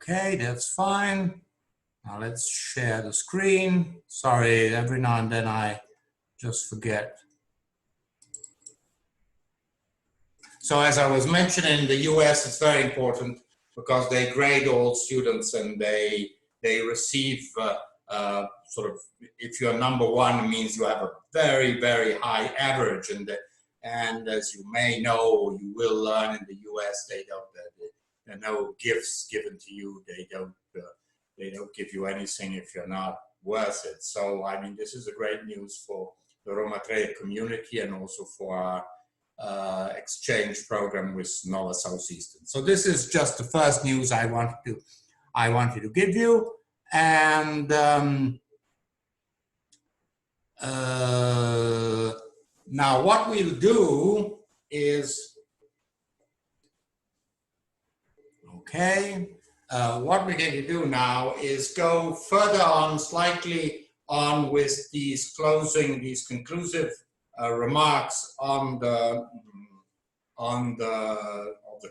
Okay, that's fine. Now let's share the screen. Sorry, every now and then I just forget. So as I was mentioning, in the US, it's very important because they grade all students and they receive sort of, if you're number one, it means you have a very, very high average. And as you may know, or you will learn in the US, there are no gifts given to you. They don't give you anything if you're not worth it. So, I mean, this is a great news for the Roma Tre community and also for our exchange program with Nova Southeastern. So this is just the first news I wanted to give you. And now what we'll do is, what we're going to do now is go further on, slightly on with these conclusive remarks on the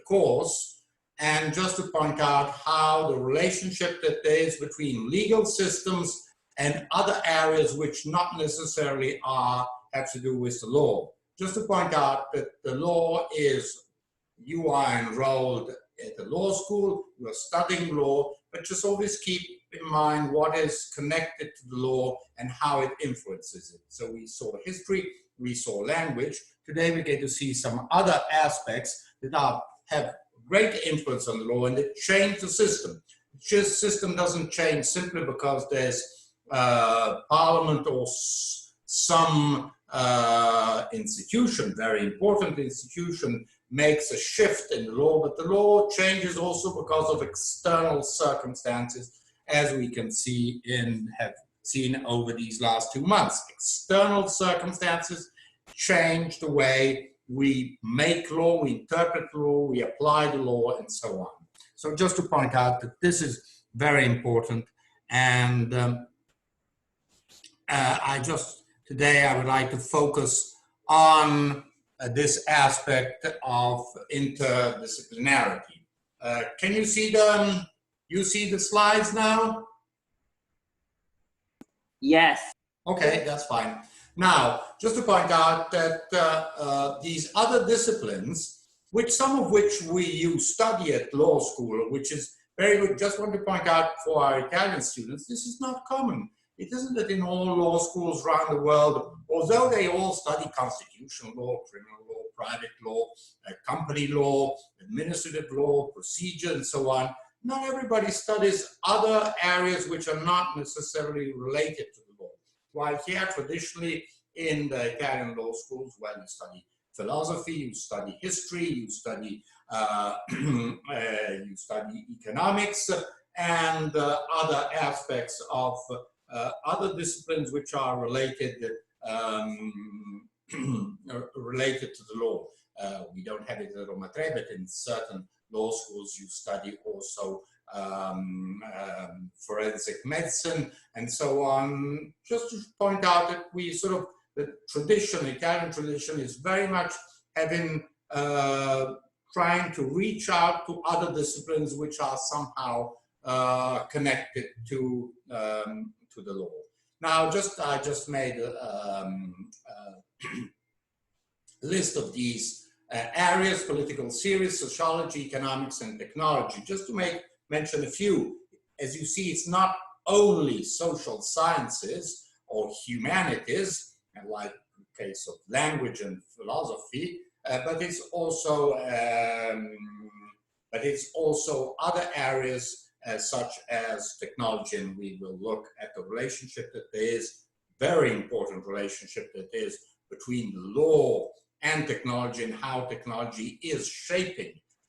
course, and just to point out how the relationship that there is between legal systems and other areas which not necessarily have to do with the law. Just to point out that the law is, you are enrolled at the law school, you are studying law, but just always keep in mind what is connected to the law and how it influences it. So we saw history, we saw language. Today we get to see some other aspects that have great influence on the law and that change the system. The system doesn't change simply because there's parliament or some institution, very important institution, makes a shift in the law, but the law changes also because of external circumstances, as we can see have seen over these last 2 months. External circumstances change the way we make law, we interpret law, we apply the law, and so on. So just to point out that this is very important, and today I would like to focus on this aspect of interdisciplinarity. Can you see the slides now? Yes. Okay, that's fine. Now, just to point out that these other disciplines, some of which you study at law school, which is very good, just want to point out for our Italian students, this is not common. It isn't that in all law schools around the world, although they all study constitutional law, criminal law, private law, company law, administrative law, procedure, and so on, not everybody studies other areas which are not necessarily related to the law. While here, traditionally, in the Italian law schools, well, you study philosophy, you study history, you study economics, and other aspects of other disciplines which are related related to the law. We don't have it at Roma Tre, but in certain law schools you study also forensic medicine and so on. Just to point out that the tradition, Italian tradition, is very much having trying to reach out to other disciplines which are somehow connected to the law. Now, I just made a list of these areas: political theory, sociology, economics, and technology. Just to mention a few. As you see, it's not only social sciences or humanities, and like in the case of language and philosophy, but it's also other areas such as technology, and we will look at the relationship that there is, very important relationship that there is between the law and technology, and how technology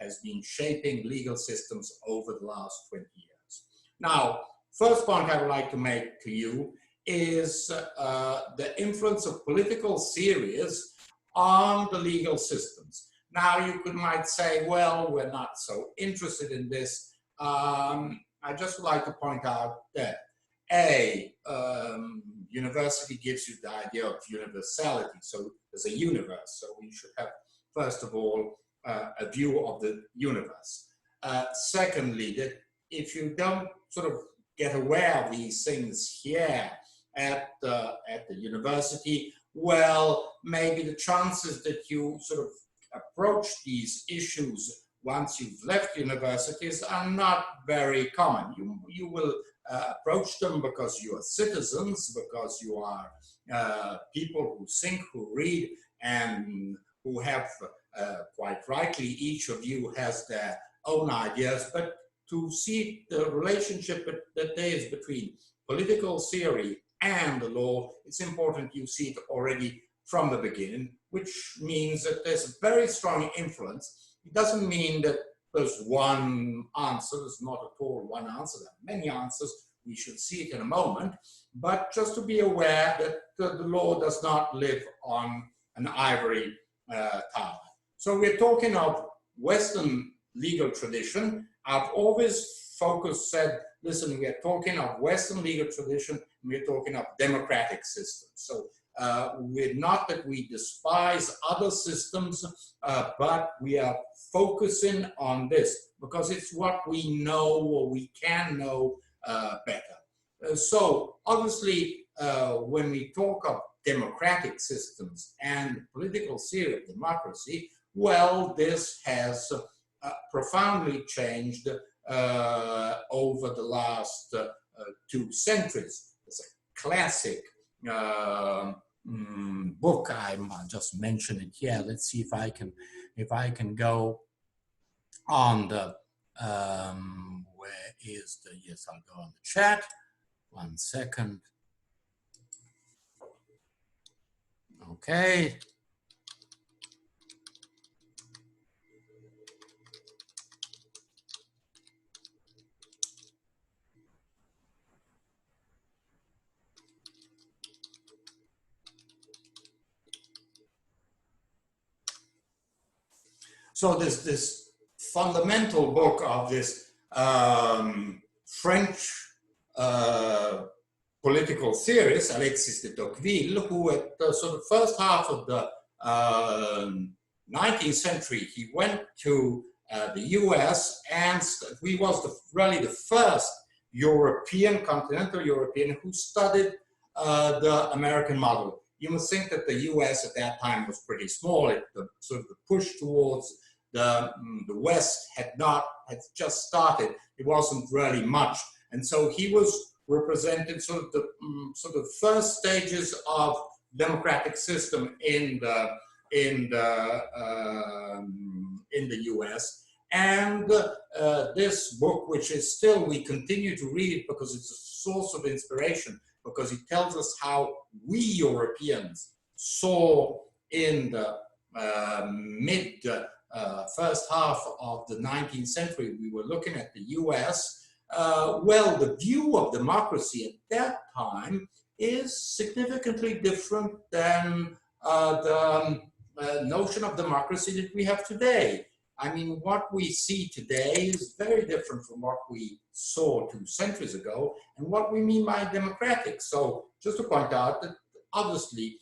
has been shaping legal systems over the last 20 years. Now, first point I would like to make to you is the influence of political theories on the legal systems. Now, you might say, well, we're not so interested in this. I just would like to point out that university gives you the idea of universality. So there's a universe. So we should have, first of all, a view of the universe. Secondly, that if you don't sort of get aware of these things here at the university, well, maybe the chances that you sort of approach these issues once you've left universities are not very common. You will approach them because you are citizens, because you are people who think, who read, and who have, quite rightly, each of you has their own ideas, but to see the relationship that there is between political theory and the law, it's important you see it already from the beginning, which means that there's a very strong influence. It doesn't mean that there's one answer. There's not at all one answer. There are many answers. We should see it in a moment. But just to be aware that the law does not live on an ivory tower. So we're talking of Western legal tradition. I've always said, listen, we're talking of Western legal tradition, and we're talking of democratic systems. So we're not that we despise other systems, but we are focusing on this because it's what we know or we can know better. So obviously, when we talk of democratic systems and political theory of democracy, well, this has profoundly changed over the last 2 centuries. It's a classic book. I'll just mention it here. Let's see if I can go on the where is the, yes, I'll go on the chat. 1 second. Okay. So this fundamental book of this French political theorist, Alexis de Tocqueville, who at the sort of first half of the 19th century, he went to the US, and he was really the first European, continental European, who studied the American model. You must think that the US at that time was pretty small. The sort of the push towards the West had just started. It wasn't really much. And so he was represented sort of the first stages of democratic system in the US. And this book, which is still, we continue to read it because it's a source of inspiration, because it tells us how we Europeans saw in the first half of the 19th century, we were looking at the US. Well, the view of democracy at that time is significantly different than the notion of democracy that we have today. I mean, what we see today is very different from what we saw 2 centuries ago and what we mean by democratic. So just to point out that obviously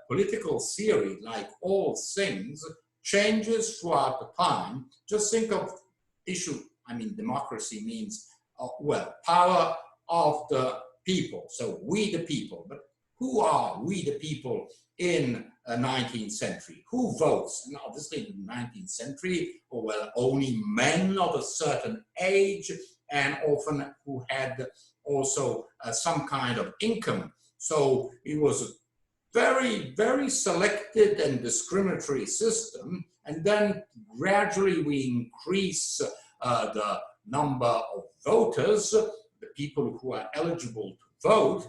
political theory, like all things, changes throughout the time. Just think of issue, I mean, democracy means, well, power of the people. So we the people, but who are we the people in the 19th century? Who votes? And obviously in the 19th century, or well, only men of a certain age, and often who had also some kind of income. So it was a very, very selected and discriminatory system. And then gradually we increase the number of voters, the people who are eligible to vote,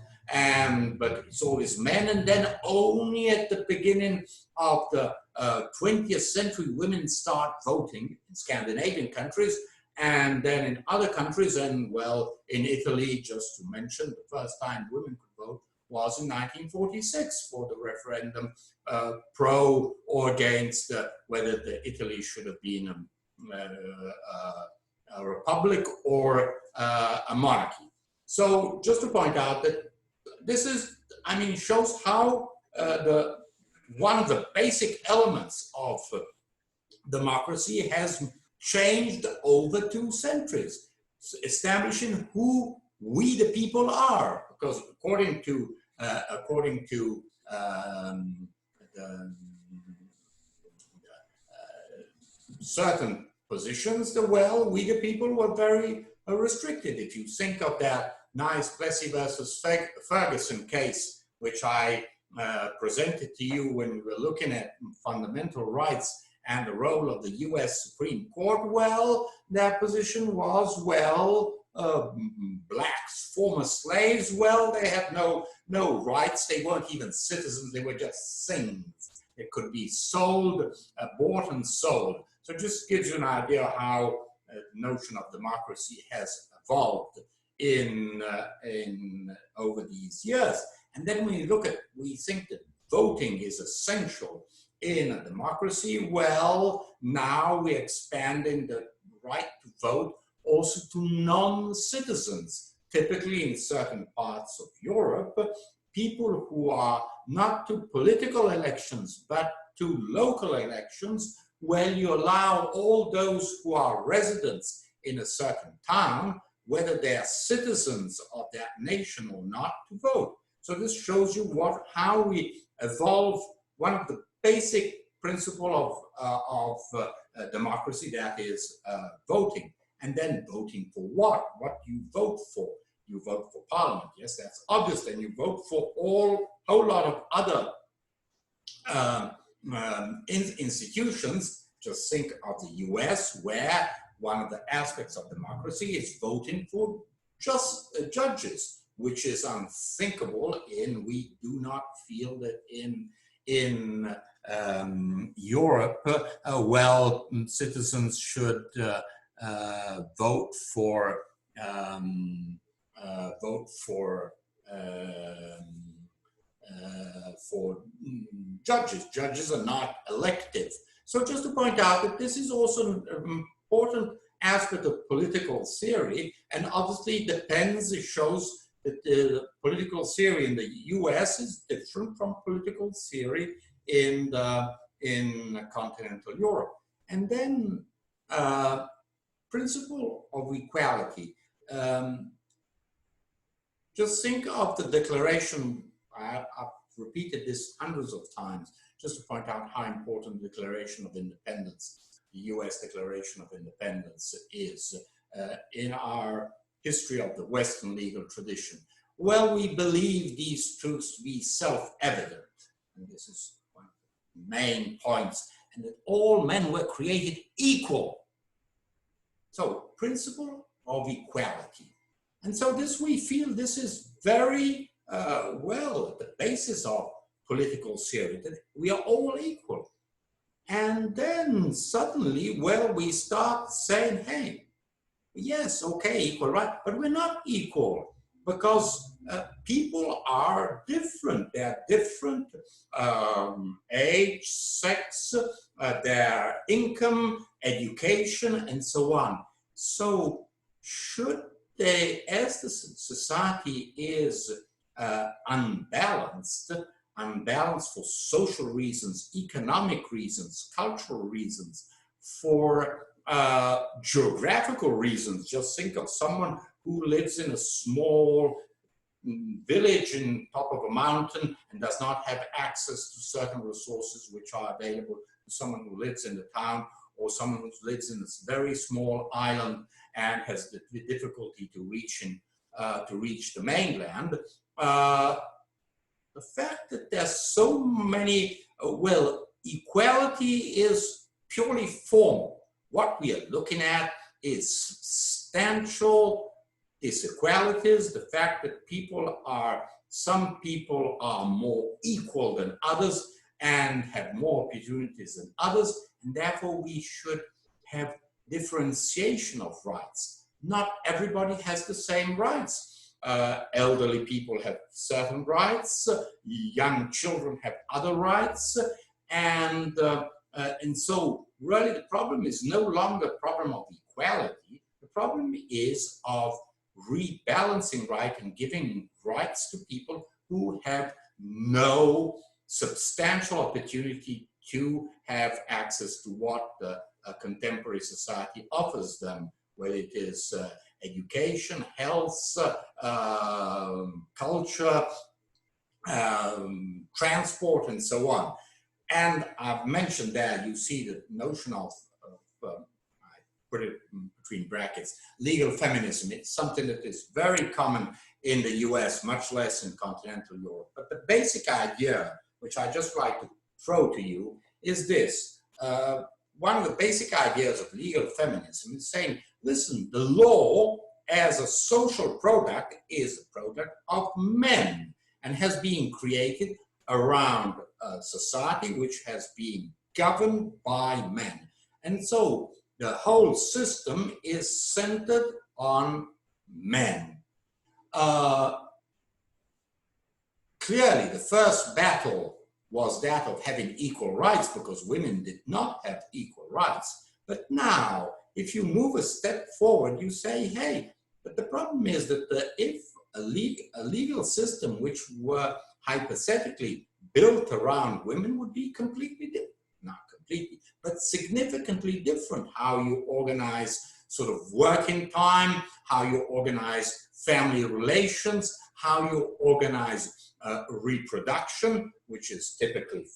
but it's always men. And then only at the beginning of the 20th century, women start voting in Scandinavian countries, and then in other countries, and well, in Italy, just to mention, the first time women could vote was in 1946 for the referendum pro or against whether Italy should have been a republic or a monarchy. So just to point out that this is, I mean, shows how one of the basic elements of democracy has changed over 2 centuries. establishing who we the people are, because according to certain positions, well, we the people were very restricted. If you think of that nice Plessy versus Ferguson case, which I presented to you when we were looking at fundamental rights and the role of the US Supreme Court, well, their position was, well, blacks, former slaves, well, they had no rights. They weren't even citizens. They were just things. It could be sold, bought and sold. So it just gives you an idea how the notion of democracy has evolved in over these years. And then when you look at, we think that voting is essential in a democracy. Well, now we're expanding the right to vote also to non-citizens. Typically in certain parts of Europe, people who are not to political elections, but to local elections, well, you allow all those who are residents in a certain town, whether they are citizens of that nation or not, to vote. So this shows you how we evolve one of the basic principle of democracy, that is voting. And then voting for what? What do you vote for? You vote for parliament. Yes, that's obvious. And you vote for a whole lot of other institutions. Just think of the US, where one of the aspects of democracy is voting for just judges, which is unthinkable we do not feel that in Europe, well, citizens should vote for judges. Judges are not elective. So just to point out that this is also an important aspect of political theory, and obviously depends, it shows that the political theory in the US is different from political theory in continental Europe. And then principle of equality. Just think of the Declaration. I've repeated this hundreds of times, just to point out how important the Declaration of Independence, the US Declaration of Independence, is in our history of the Western legal tradition. Well, we believe these truths to be self-evident, and this is one of the main points, and that all men were created equal. So, principle of equality. And so this, we feel this is very well at the basis of political theory, that we are all equal. And then suddenly, well, we start saying, hey, yes, okay, equal, right? But we're not equal, because people are different. They're different age, sex, their income, education, and so on. So should they, as the society is unbalanced for social reasons, economic reasons, cultural reasons, for geographical reasons. Just think of someone who lives in a small village in top of a mountain and does not have access to certain resources which are available to someone who lives in the town, or someone who lives in this very small island and has the difficulty to reach the mainland. The fact that there's so many, well, equality is purely formal. What we are looking at is substantial disequalities, the fact that some people are more equal than others and have more opportunities than others, and therefore we should have differentiation of rights. Not everybody has the same rights. Elderly people have certain rights, young children have other rights, and so really the problem is no longer a problem of equality. The problem is of rebalancing right and giving rights to people who have no substantial opportunity to have access to what a contemporary society offers them, whether it is education, health, culture, transport, and so on. And I've mentioned there, you see the notion of I put it between brackets, legal feminism. It's something that is very common in the US, much less in continental Europe. But the basic idea, which I just like to throw to you, is this. One of the basic ideas of legal feminism is saying, listen, the law as a social product is a product of men and has been created around a society which has been governed by men. And so the whole system is centered on men. Clearly, the first battle was that of having equal rights, because women did not have equal rights. But now, if you move a step forward, you say, hey, but the problem is that if a legal system which were hypothetically built around women would be completely different, not completely, but significantly different. How you organize sort of working time, how you organize family relations, how you organize reproduction, which is typically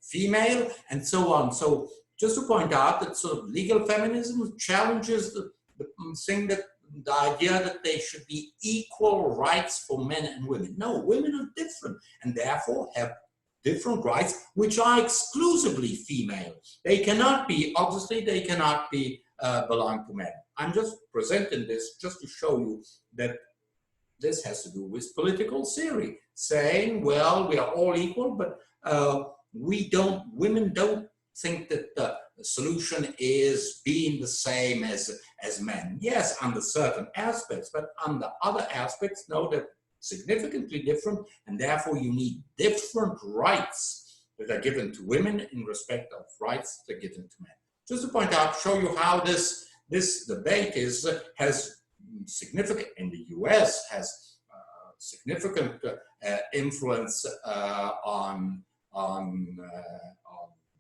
female, and so on. So just to point out that sort of legal feminism challenges the thing that the idea that there should be equal rights for men and women. No, women are different and therefore have different rights which are exclusively female. They cannot be, obviously they cannot be belong to men. I'm just presenting this just to show you that this has to do with political theory, saying, well, we are all equal, but women don't think that the solution is being the same as men. Yes, under certain aspects, but under other aspects, no, they're significantly different, and therefore you need different rights that are given to women in respect of rights that are given to men. Just to point out, show you how this debate has significant, in the US, has significant influence on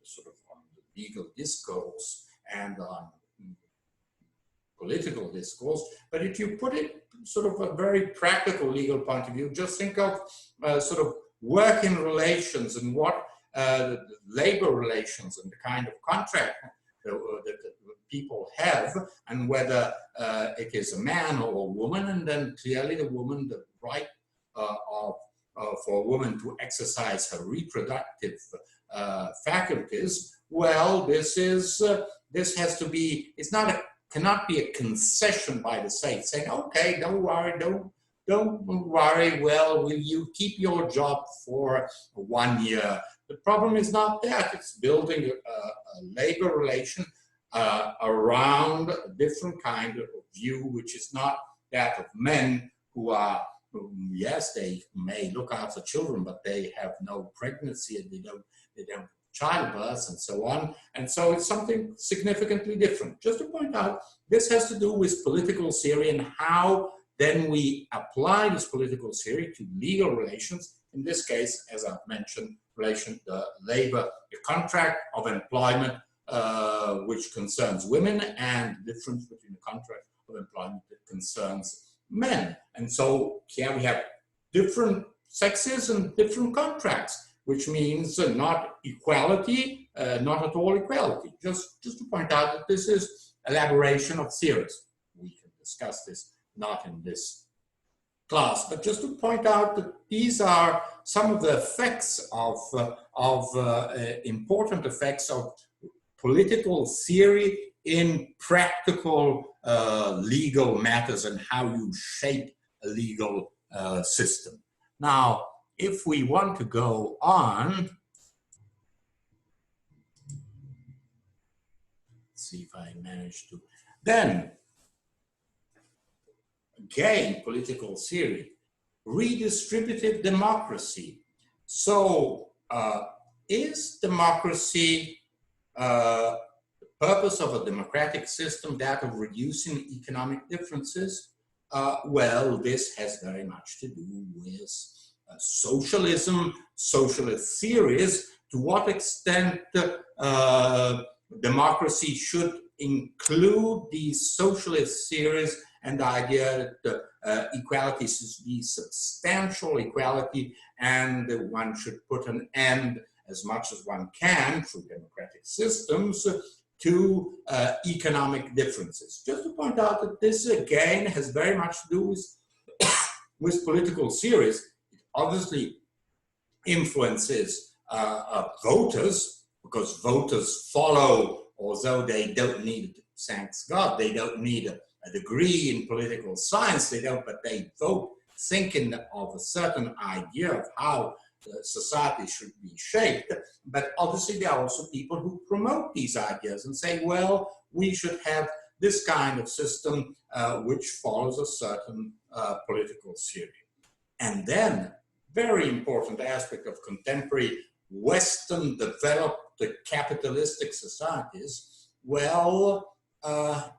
sort of on the legal discourse and on political discourse. But if you put it sort of a very practical legal point of view, just think of sort of working relations and what labor relations and the kind of contract that people have, and whether it is a man or a woman, and then clearly the woman, the right for a woman to exercise her reproductive faculties. Well, this has to be, cannot be a concession by the state saying, okay, don't worry, well, will you keep your job for 1 year? The problem is not that, it's building a labor relation around a different kind of view, which is not that of men who are, yes, they may look after children, but they have no pregnancy and they don't childbirth and so on. And so it's something significantly different. Just to point out, this has to do with political theory and how then we apply this political theory to legal relations. In this case, as I've mentioned, the contract of employment, which concerns women, and the difference between the contract of employment that concerns men. And so here we have different sexes and different contracts, which means not equality, not at all equality. Just to point out that this is elaboration of theories. We can discuss this not in this class, but just to point out that these are some of the effects of important effects of political theory in practical legal matters and how you shape a legal system. Now, if we want to go on, let's see if I manage to, then again, political theory, redistributive democracy. So is democracy the purpose of a democratic system that of reducing economic differences? Well, this has very much to do with socialism, socialist theories, to what extent democracy should include these socialist theories and the idea that equality should be substantial equality, and one should put an end as much as one can through democratic systems to economic differences. Just to point out that this again has very much to do with political theories. It obviously influences voters, because voters follow, although they don't need, thanks God, they don't need a degree in political science, they don't, but they vote thinking of a certain idea of how society should be shaped. But obviously there are also people who promote these ideas and say, well, we should have this kind of system which follows a certain political theory. And then, very important aspect of contemporary Western developed capitalistic societies, well,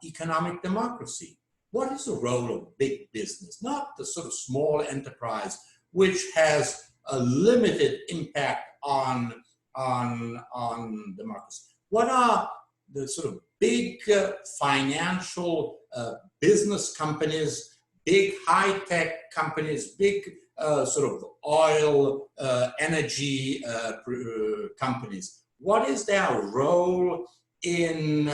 economic democracy. What is the role of big business? Not the sort of small enterprise, which has a limited impact on democracy. What are the sort of big financial business companies, big high-tech companies, big sort of oil, energy companies? What is their role in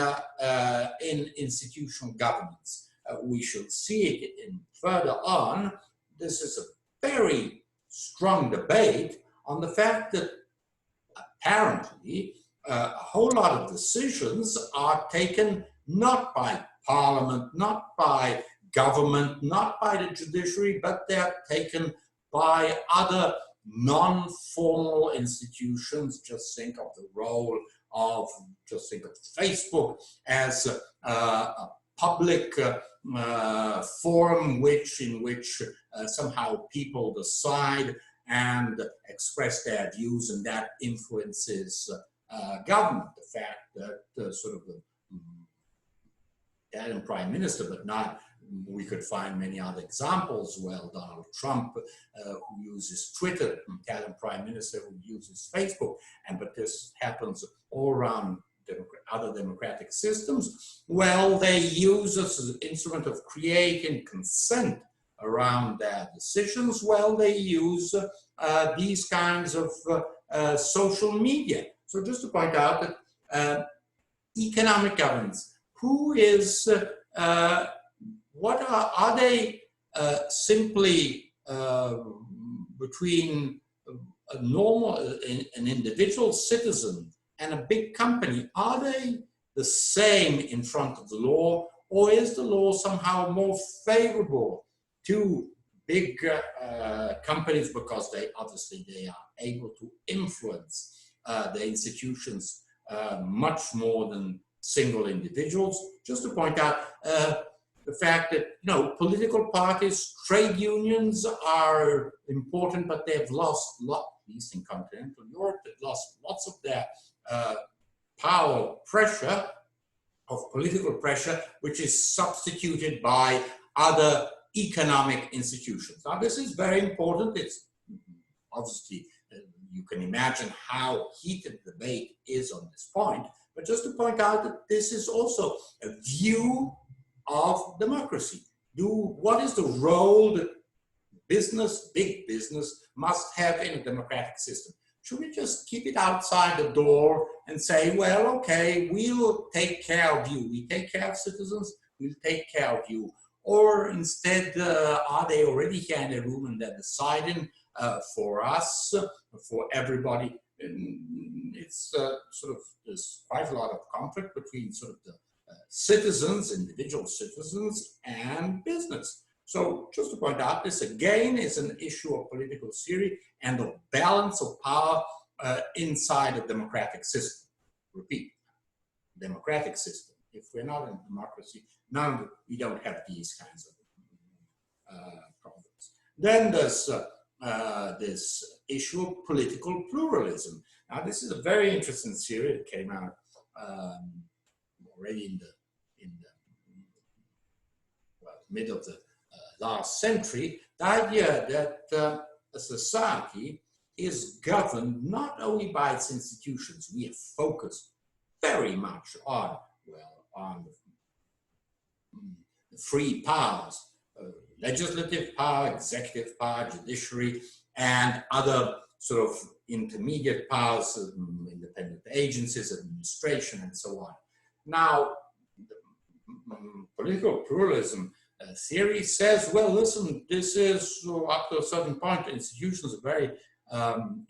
institutional governance? We should see it in further on. This is a very strong debate on the fact that apparently a whole lot of decisions are taken not by parliament, not by government, not by the judiciary, but they're taken by other non-formal institutions. Just think of the role of, just think of Facebook as a public forum in which somehow people decide and express their views, and that influences government. The fact that sort of the Italian prime minister, but not, we could find many other examples. Well, Donald Trump, who uses Twitter, Italian prime minister who uses Facebook, but this happens all around other democratic systems. Well, they use this as an instrument of creating consent around their decisions. Well, they use these kinds of social media. So just to point out that economic governance, who is, what are they simply between a normal, an individual citizen and a big company? Are they the same in front of the law, or is the law somehow more favorable to big companies because they obviously are able to influence the institutions much more than single individuals? Just to point out the fact that, you know, political parties, trade unions are important, but they've lost at least in continental Europe, they've lost lots of their power, pressure, of political pressure, which is substituted by other economic institutions. Now, this is very important. It's obviously, you can imagine how heated the debate is on this point, but just to point out that this is also a view of democracy. What is the role that business, big business, must have in a democratic system? Should we just keep it outside the door and say, well, okay, we'll take care of you. We take care of citizens, we'll take care of you. Or instead, are they already here in the room and they're deciding for us, for everybody? And it's sort of, there's quite a lot of conflict between sort of the citizens, individual citizens, and business. So just to point out, this again is an issue of political theory and the balance of power inside a democratic system. Repeat, democratic system. If we're not in democracy, we don't have these kinds of problems. Then there's this issue of political pluralism. Now, this is a very interesting theory that came out already in the mid of the last century. The idea that a society is governed not only by its institutions. We have focused very much on, well, on three powers: legislative power, executive power, judiciary, and other sort of intermediate powers, independent agencies, administration, and so on. Now, political pluralism theory says, well, listen, this is up to a certain point, institutions are very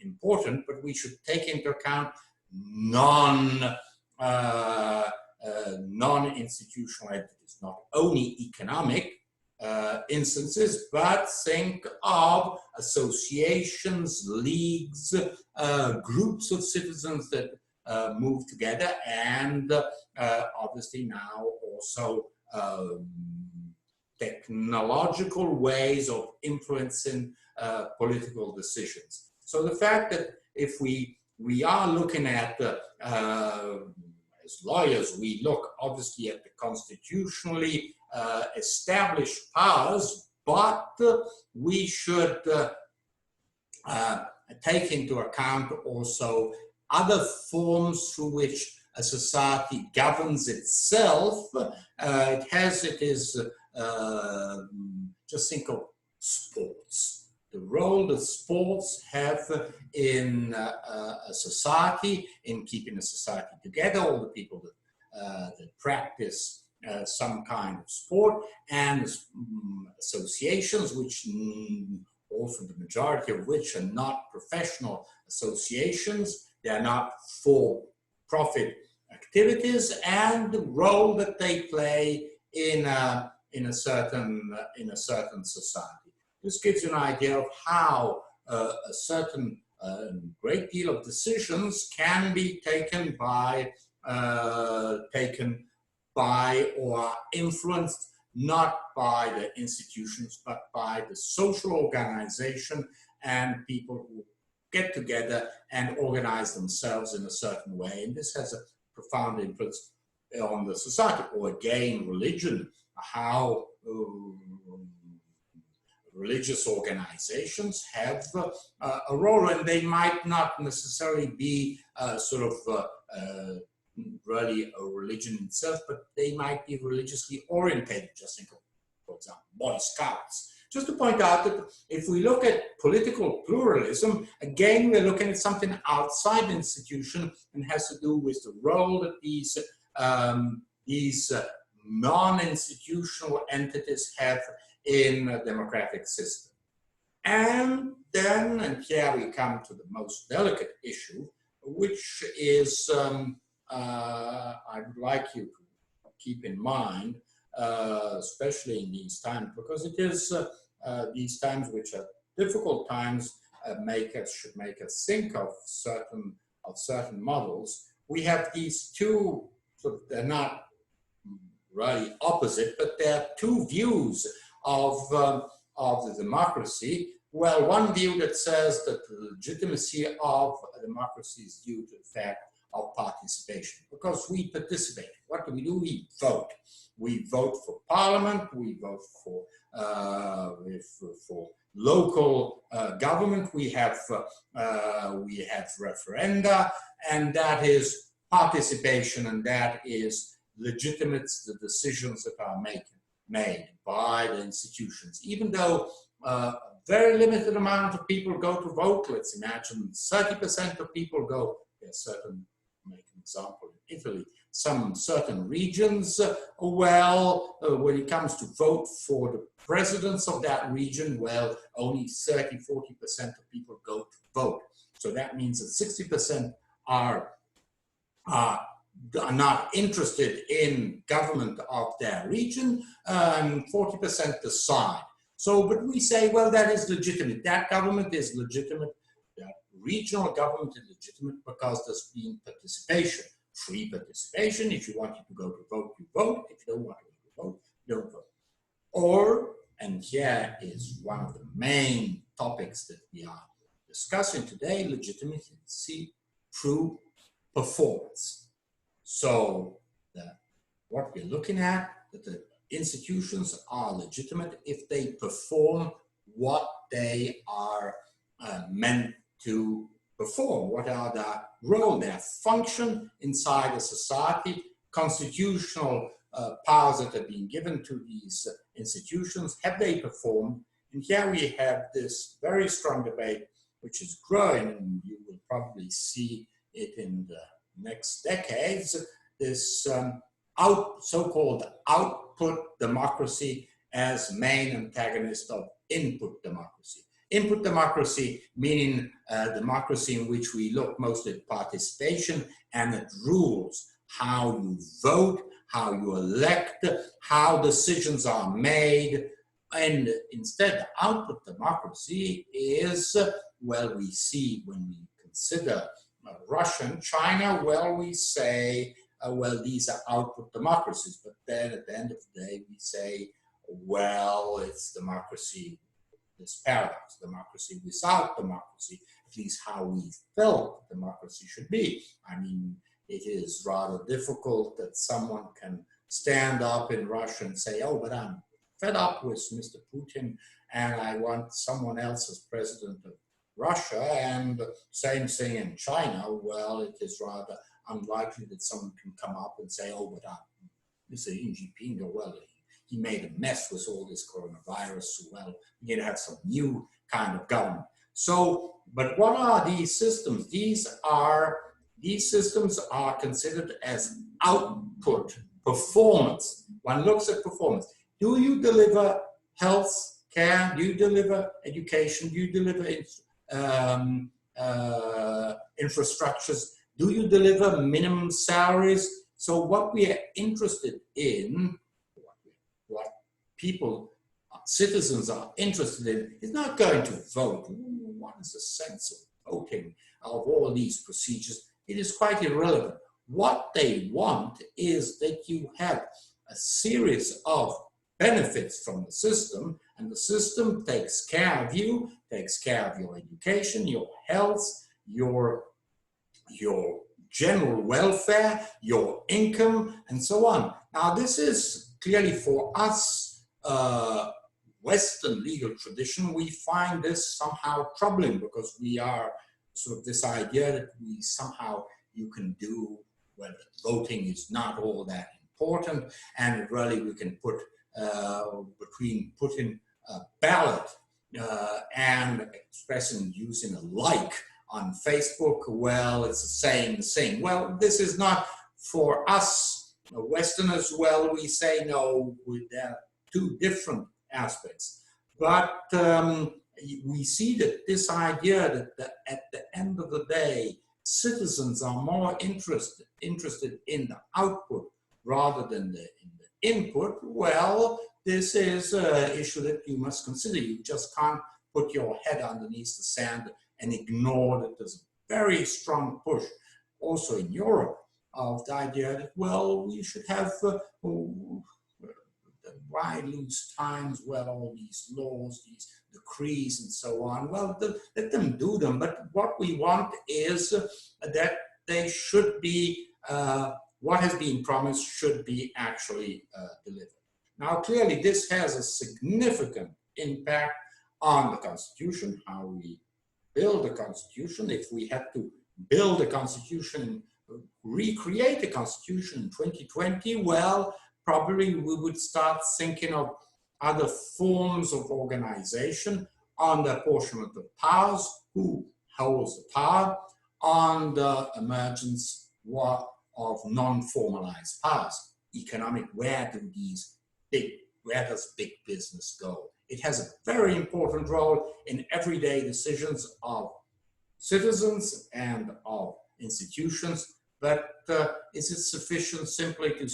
important, but we should take into account non-institutional entities, not only economic instances, but think of associations, leagues, groups of citizens that move together, and obviously now also technological ways of influencing political decisions. So the fact that if we are looking at, as lawyers, we look obviously at the constitutionally established powers, but we should take into account also other forms through which a society governs itself. Just think of sports. The role that sports have in a society, in keeping a society together, all the people that practice some kind of sport, and associations, which often the majority of which are not professional associations. They are not for-profit activities, and the role that they play in a certain society. This gives you an idea of how a certain great deal of decisions can be taken by or influenced not by the institutions, but by the social organization and people who get together and organize themselves in a certain way. And this has a profound influence on the society. Or again, religion, how religious organizations have a role, and they might not necessarily be really a religion itself, but they might be religiously orientated. Just think of, for example, Boy Scouts. Just to point out that if we look at political pluralism, again, we're looking at something outside the institution and has to do with the role that these non-institutional entities have in a democratic system. And then, and here we come to the most delicate issue, which is, I would like you to keep in mind, especially in these times, because it is these times which are difficult times, should make us think of certain models. We have these two, they're not really opposite, but they're two views of the democracy. Well, one view that says that the legitimacy of a democracy is due to the fact of participation, because we participate. What do? We vote. We vote for parliament, we vote for local government, we have referenda, and that is participation, and that is legitimates the decisions that are made by the institutions. Even though a very limited amount of people go to vote, let's imagine 30% of people go, make an example in Italy, some certain regions, when it comes to vote for the presidents of that region, well, only 30–40% of people go to vote. So that means that 60% are not interested in government of their region, 40% decide. So, but we say, well, that is legitimate. That government is legitimate. That regional government is legitimate because there's been participation, free participation. If you wanted to go to vote, you vote. If you don't want to vote, you don't vote. Or, and here is one of the main topics that we are discussing today, legitimacy through performance. So what we're looking at, that the institutions are legitimate if they perform what they are meant to perform. What are their role, their function inside a society? Constitutional powers that have been given to these institutions, have they performed? And here we have this very strong debate, which is growing, and you will probably see it in the next decades, this so-called output democracy as main antagonist of input democracy. Input democracy meaning democracy in which we look mostly at participation and at rules, how you vote, how you elect, how decisions are made. And instead, output democracy is, well, we see when we consider Russia and China, well, we say, well, these are output democracies. But then at the end of the day, we say, well, it's democracy, this paradox, democracy without democracy, at least how we felt democracy should be. I mean, it is rather difficult that someone can stand up in Russia and say, oh, but I'm fed up with Mr. Putin and I want someone else as president of Russia, and same thing in China. Well, it is rather unlikely that someone can come up and say, oh, but Mr. Xi Jinping, well, he made a mess with all this coronavirus, so well, we need to have some new kind of government. So, but what are these systems? These systems are considered as output, performance. One looks at performance. Do you deliver health care? Do you deliver education? Do you deliver infrastructures? Do you deliver minimum salaries? So what we are interested in, what people, citizens are interested in, is not going to vote. What is the sense of voting, of all these procedures? It is quite irrelevant. What they want is that you have a series of benefits from the system, and the system takes care of you, takes care of your education, your health, your general welfare, your income, and so on. Now, this is clearly for us, Western legal tradition, we find this somehow troubling because we are sort of this idea that we somehow, you can do, well, voting is not all that important, and really we can put putting a ballot and expressing, using a like on Facebook, well, it's the same thing. Well, this is not for us Westerners. Well, we say no, there are two different aspects. But we see that this idea that at the end of the day, citizens are more interested in the output rather than in the input, well, this is an issue that you must consider. You just can't put your head underneath the sand and ignore that there's a very strong push also in Europe of the idea that, well, we should have why lose times, well, all these laws, these decrees and so on. Well, let them do them, but what we want is that they should be, what has been promised should be actually delivered. Now, clearly, this has a significant impact on the Constitution, how we build a Constitution. If we had to build a Constitution, recreate a Constitution in 2020, well, probably we would start thinking of other forms of organization, on the apportionment of powers, who holds the power, on the emergence of non-formalized powers. Economic, where does big business go? It has a very important role in everyday decisions of citizens and of institutions, but is it sufficient simply to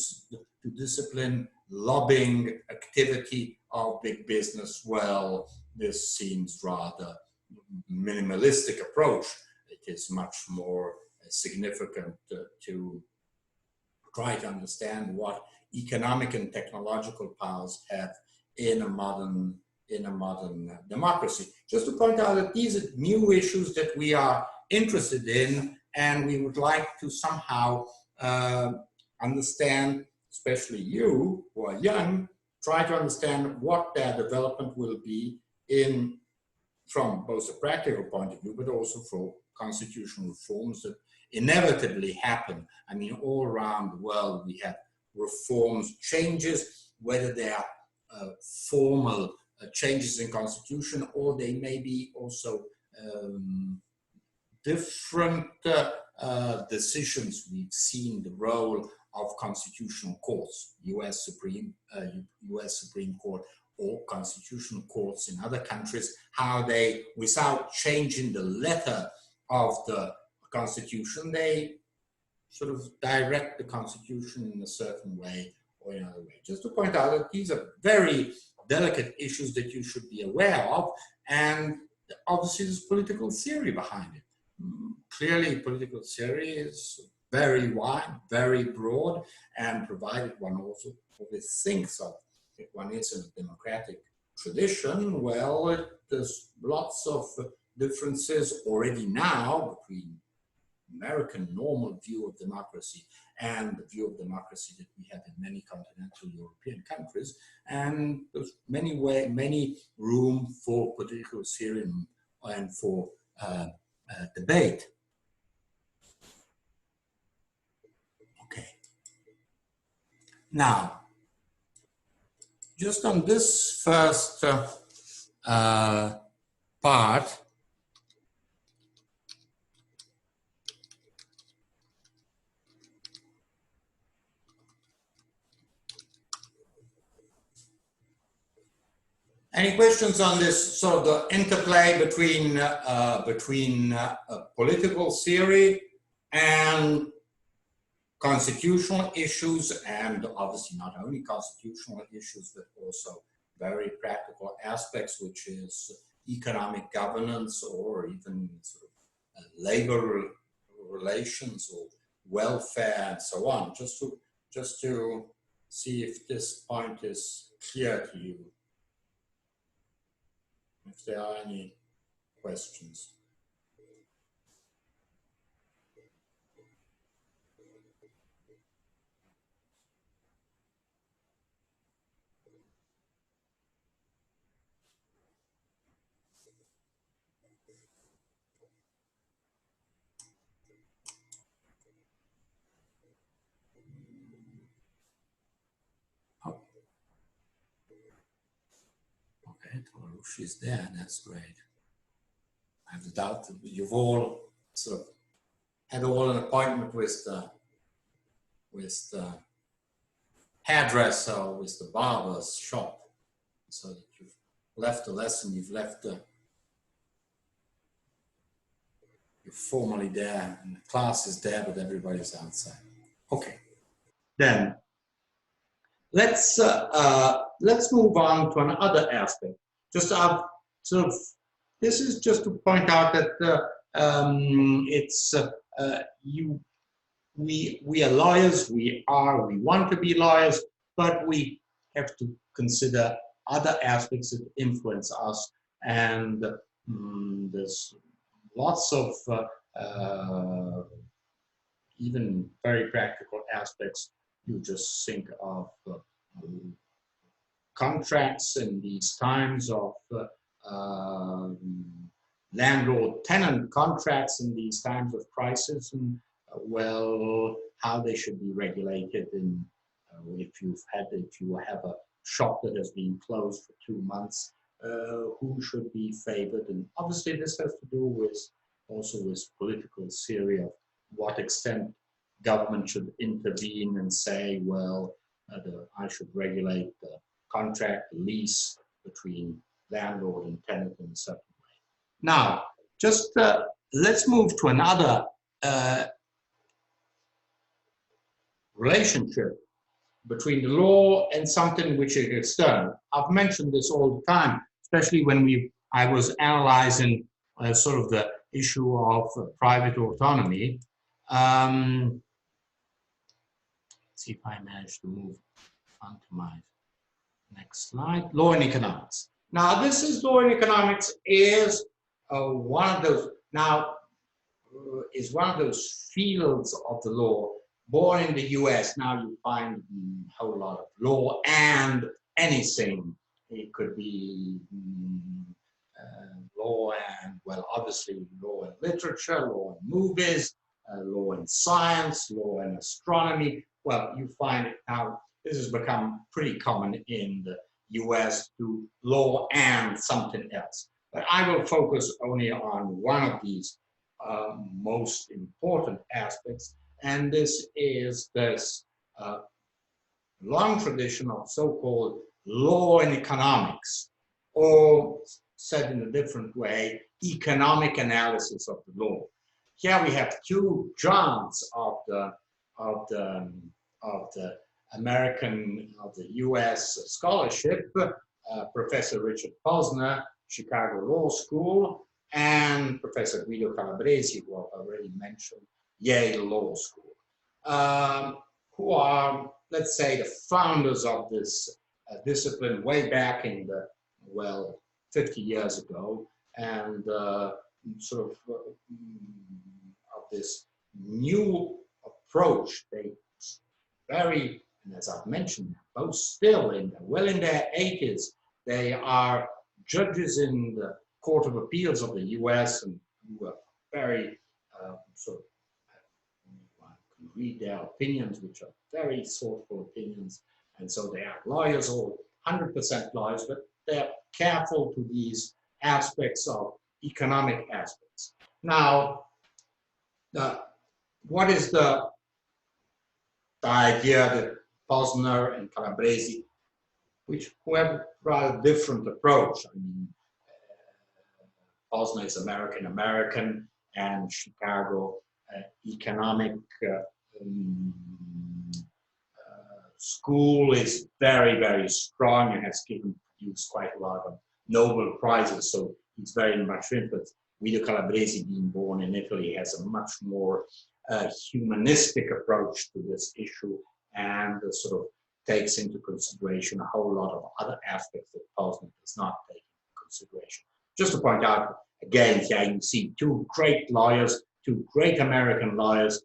discipline lobbying activity of big business? Well, this seems rather minimalistic approach. It is much more significant to try to understand what economic and technological powers have in a modern democracy. Just to point out that these are new issues that we are interested in, and we would like to somehow understand, especially you who are young, try to understand what their development will be from both a practical point of view, but also for constitutional reforms that inevitably happen. I mean, all around the world we have reforms, changes, whether they are formal changes in constitution, or they may be also different decisions. We've seen the role of constitutional courts, US Supreme Court, or constitutional courts in other countries, how they, without changing the letter of the constitution, they sort of direct the constitution in a certain way or another way. Just to point out that these are very delicate issues that you should be aware of, and obviously there's political theory behind it. Clearly, political theory is very wide, very broad, and provided one also always thinks of if one is in a democratic tradition, well, there's lots of differences already now between American normal view of democracy and the view of democracy that we have in many continental European countries, and there's many room for political theory and for debate. Okay. Now, just on this first part, any questions on this sort of the interplay between political theory and constitutional issues, and obviously not only constitutional issues, but also very practical aspects, which is economic governance or even sort of labor relations or welfare and so on, just to see if this point is clear to you. If there are any questions. Oh. Okay, she's there, that's great. I have the doubt that you've all sort of had an appointment with the hairdresser or with the barber's shop, so that you've left the lesson, you've left you're formally there, and the class is there, but everybody's outside. Okay, then let's move on to another aspect. Just sort of, this is just to point out that we are lawyers, we want to be lawyers, but we have to consider other aspects that influence us, and there's lots of even very practical aspects. You just think of contracts in these times of landlord-tenant contracts in these times of crisis, and well, how they should be regulated, and if you have a shop that has been closed for 2 months, who should be favored, and obviously this has to do also with political theory of what extent government should intervene and say, well, I should regulate the contract, the lease between landlord and tenant in a certain way. Now, just let's move to another relationship between the law and something which is external. I've mentioned this all the time, especially when I was analyzing sort of the issue of private autonomy. Let's see if I manage to move on to my next slide. Law and economics. Now, this is law and economics is one of those fields of the law. Born in the US, now you find a whole lot of law and anything. It could be law and, well, obviously law and literature, law and movies, law and science, law and astronomy, well, you find it now, this has become pretty common in the US to law and something else. But I will focus only on one of these most important aspects, and this is this long tradition of so-called law and economics, or said in a different way, economic analysis of the law. Here we have two giants of the US scholarship, Professor Richard Posner, Chicago Law School, and Professor Guido Calabresi, who I've already mentioned, Yale Law School, who are, let's say, the founders of this discipline way back in the, well, 50 years ago, and sort of this new approach. They very, and as I've mentioned, both still well in their 80s. They are judges in the Court of Appeals of the US, and who are very sort of can read their opinions, which are very thoughtful opinions. And so they are lawyers, or 100% lawyers, but they're careful to these aspects of economic aspects. Now, what is the idea that Posner and Calabresi, who have a rather different approach? I mean, Posner is American, and Chicago economic school is very, very strong and has produced quite a lot of Nobel Prizes, so it's very much influenced. Guido Calabresi, being born in Italy, has a much more humanistic approach to this issue, and sort of takes into consideration a whole lot of other aspects that Posner does not take into consideration. Just to point out, again, here you see two great lawyers, two great American lawyers,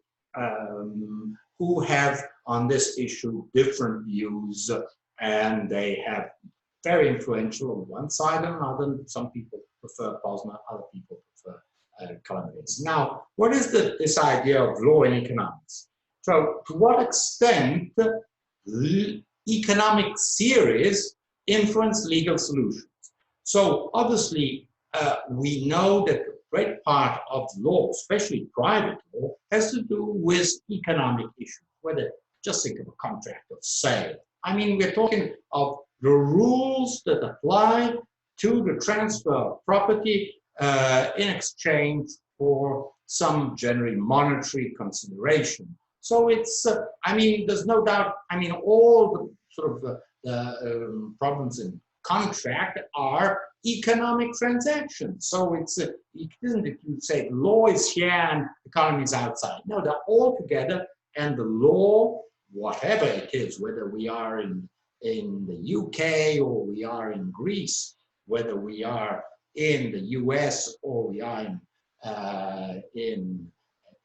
who have on this issue different views, and they have very influential on one side and another. Some people prefer Posner, other people prefer Calabresi. Now, what is this idea of law in economics? So, to what extent economic theories influence legal solutions? So, obviously, we know that a great part of law, especially private law, has to do with economic issues, whether just think of a contract of sale. I mean, we're talking of the rules that apply to the transfer of property in exchange for some generally monetary consideration. So it's, I mean, there's no doubt, I mean, all the sort of problems in contract are economic transactions. So it's, it isn't that you say law is here and economy is outside. No, they're all together, and the law, whatever it is, whether we are in the UK or we are in Greece, whether we are in the US or we are in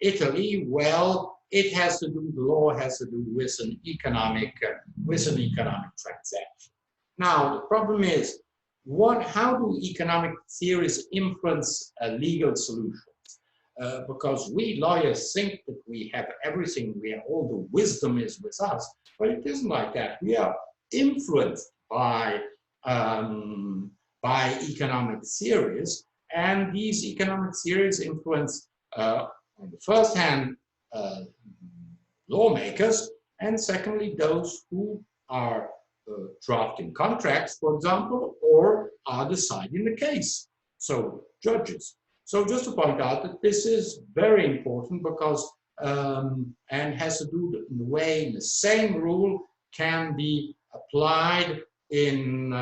Italy, well, it has to do, the law has to do with an economic transaction. Now, the problem is, how do economic theories influence legal solutions? Because we lawyers think that we have everything, all the wisdom is with us, but it isn't like that. We are influenced by economic theories, and these economic theories influence, on the first hand, lawmakers, and secondly, those who are drafting contracts, for example, or are deciding the case. So, judges. So, just to point out that this is very important because, and has to do in the way the same rule can be applied in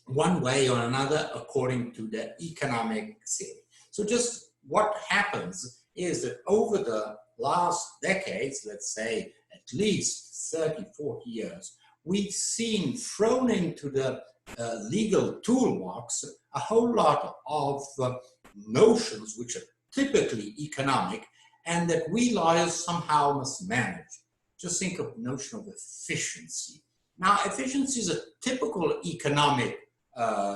one way or another according to the economic theory. So, just what happens is that over the last decades, let's say at least 30, 40 years, we've seen thrown into the legal toolbox a whole lot of notions which are typically economic and that we lawyers somehow must manage. Just think of the notion of efficiency. Now, efficiency is a typical economic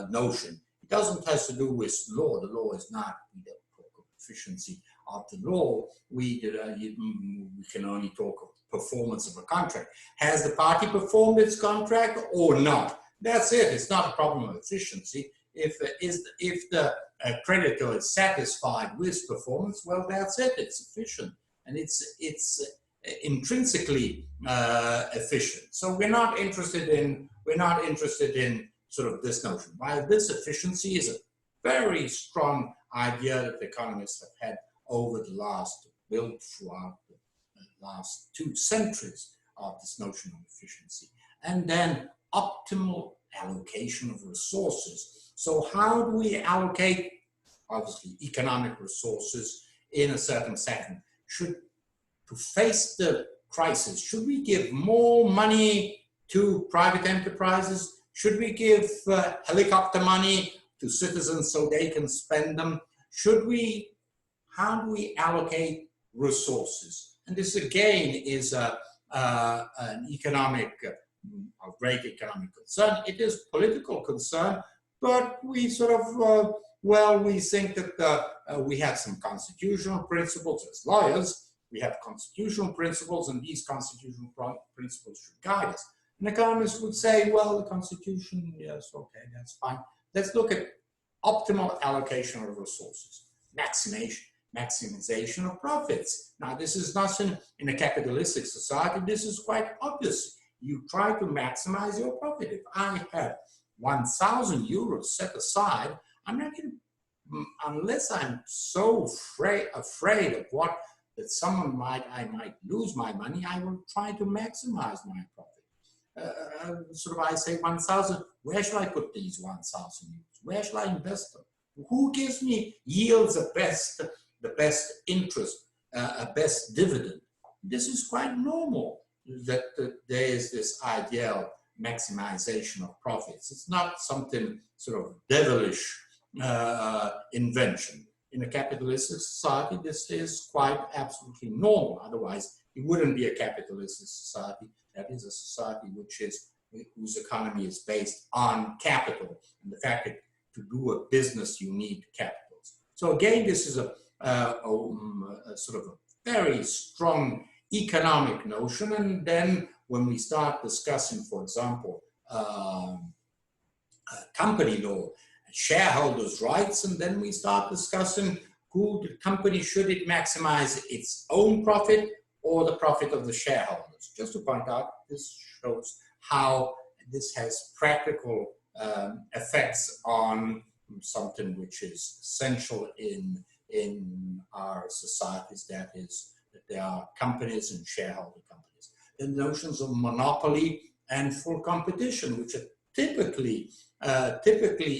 notion. It doesn't have to do with law. The law is not, we don't talk of efficiency of the law. We can only talk of performance of a contract. Has the party performed its contract or not? That's it. It's not a problem of efficiency. If the creditor is satisfied with performance, well, that's it. It's efficient, and it's intrinsically efficient. So we're not interested in sort of this notion. While this efficiency is a very strong idea that economists have had over the last, built throughout the last 2 centuries of this notion of efficiency. And then optimal allocation of resources. So how do we allocate, obviously, economic resources in a certain setting? To face the crisis, should we give more money to private enterprises? Should we give helicopter money to citizens so they can spend them? How do we allocate resources? And this again is an economic, a great economic concern. It is political concern, but we sort of, we think that we have some constitutional principles as lawyers. We have constitutional principles, and these constitutional principles should guide us. An economist would say, well, the Constitution, yes, okay, that's fine. Let's look at optimal allocation of resources, maximization of profits. Now, this is nothing in a capitalistic society. This is quite obvious. You try to maximize your profit. If I have 1,000 euros set aside, I'm not going to, unless I'm so afraid of what that I might lose my money, I will try to maximize my profit. I say 1,000, where shall I put these 1,000 euros? Where shall I invest them? Who gives me yields the best interest, a best dividend? This is quite normal that there is this idea of maximization of profits. It's not something sort of devilish invention. In a capitalistic society, this is quite absolutely normal. Otherwise, it wouldn't be a capitalistic society. That is a society whose economy is based on capital, and the fact that to do a business you need capitals. So again, this is a sort of a very strong economic notion. And then when we start discussing, for example, company law, shareholders' rights, and then we start discussing who the company, should it maximize its own profit or the profit of the shareholders. Just to point out, this shows how this has practical effects on something which is essential in our societies, that is, that there are companies and shareholder companies. The notions of monopoly and full competition, which are typically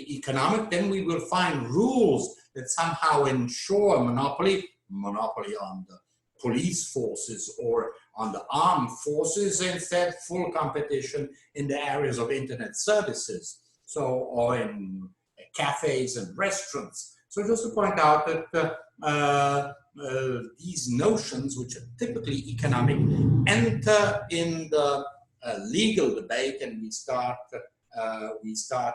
economic. Then we will find rules that somehow ensure monopoly on the police forces or on the armed forces, instead full competition in the areas of internet services, or in cafes and restaurants. So just to point out that these notions, which are typically economic, enter in the legal debate, and we start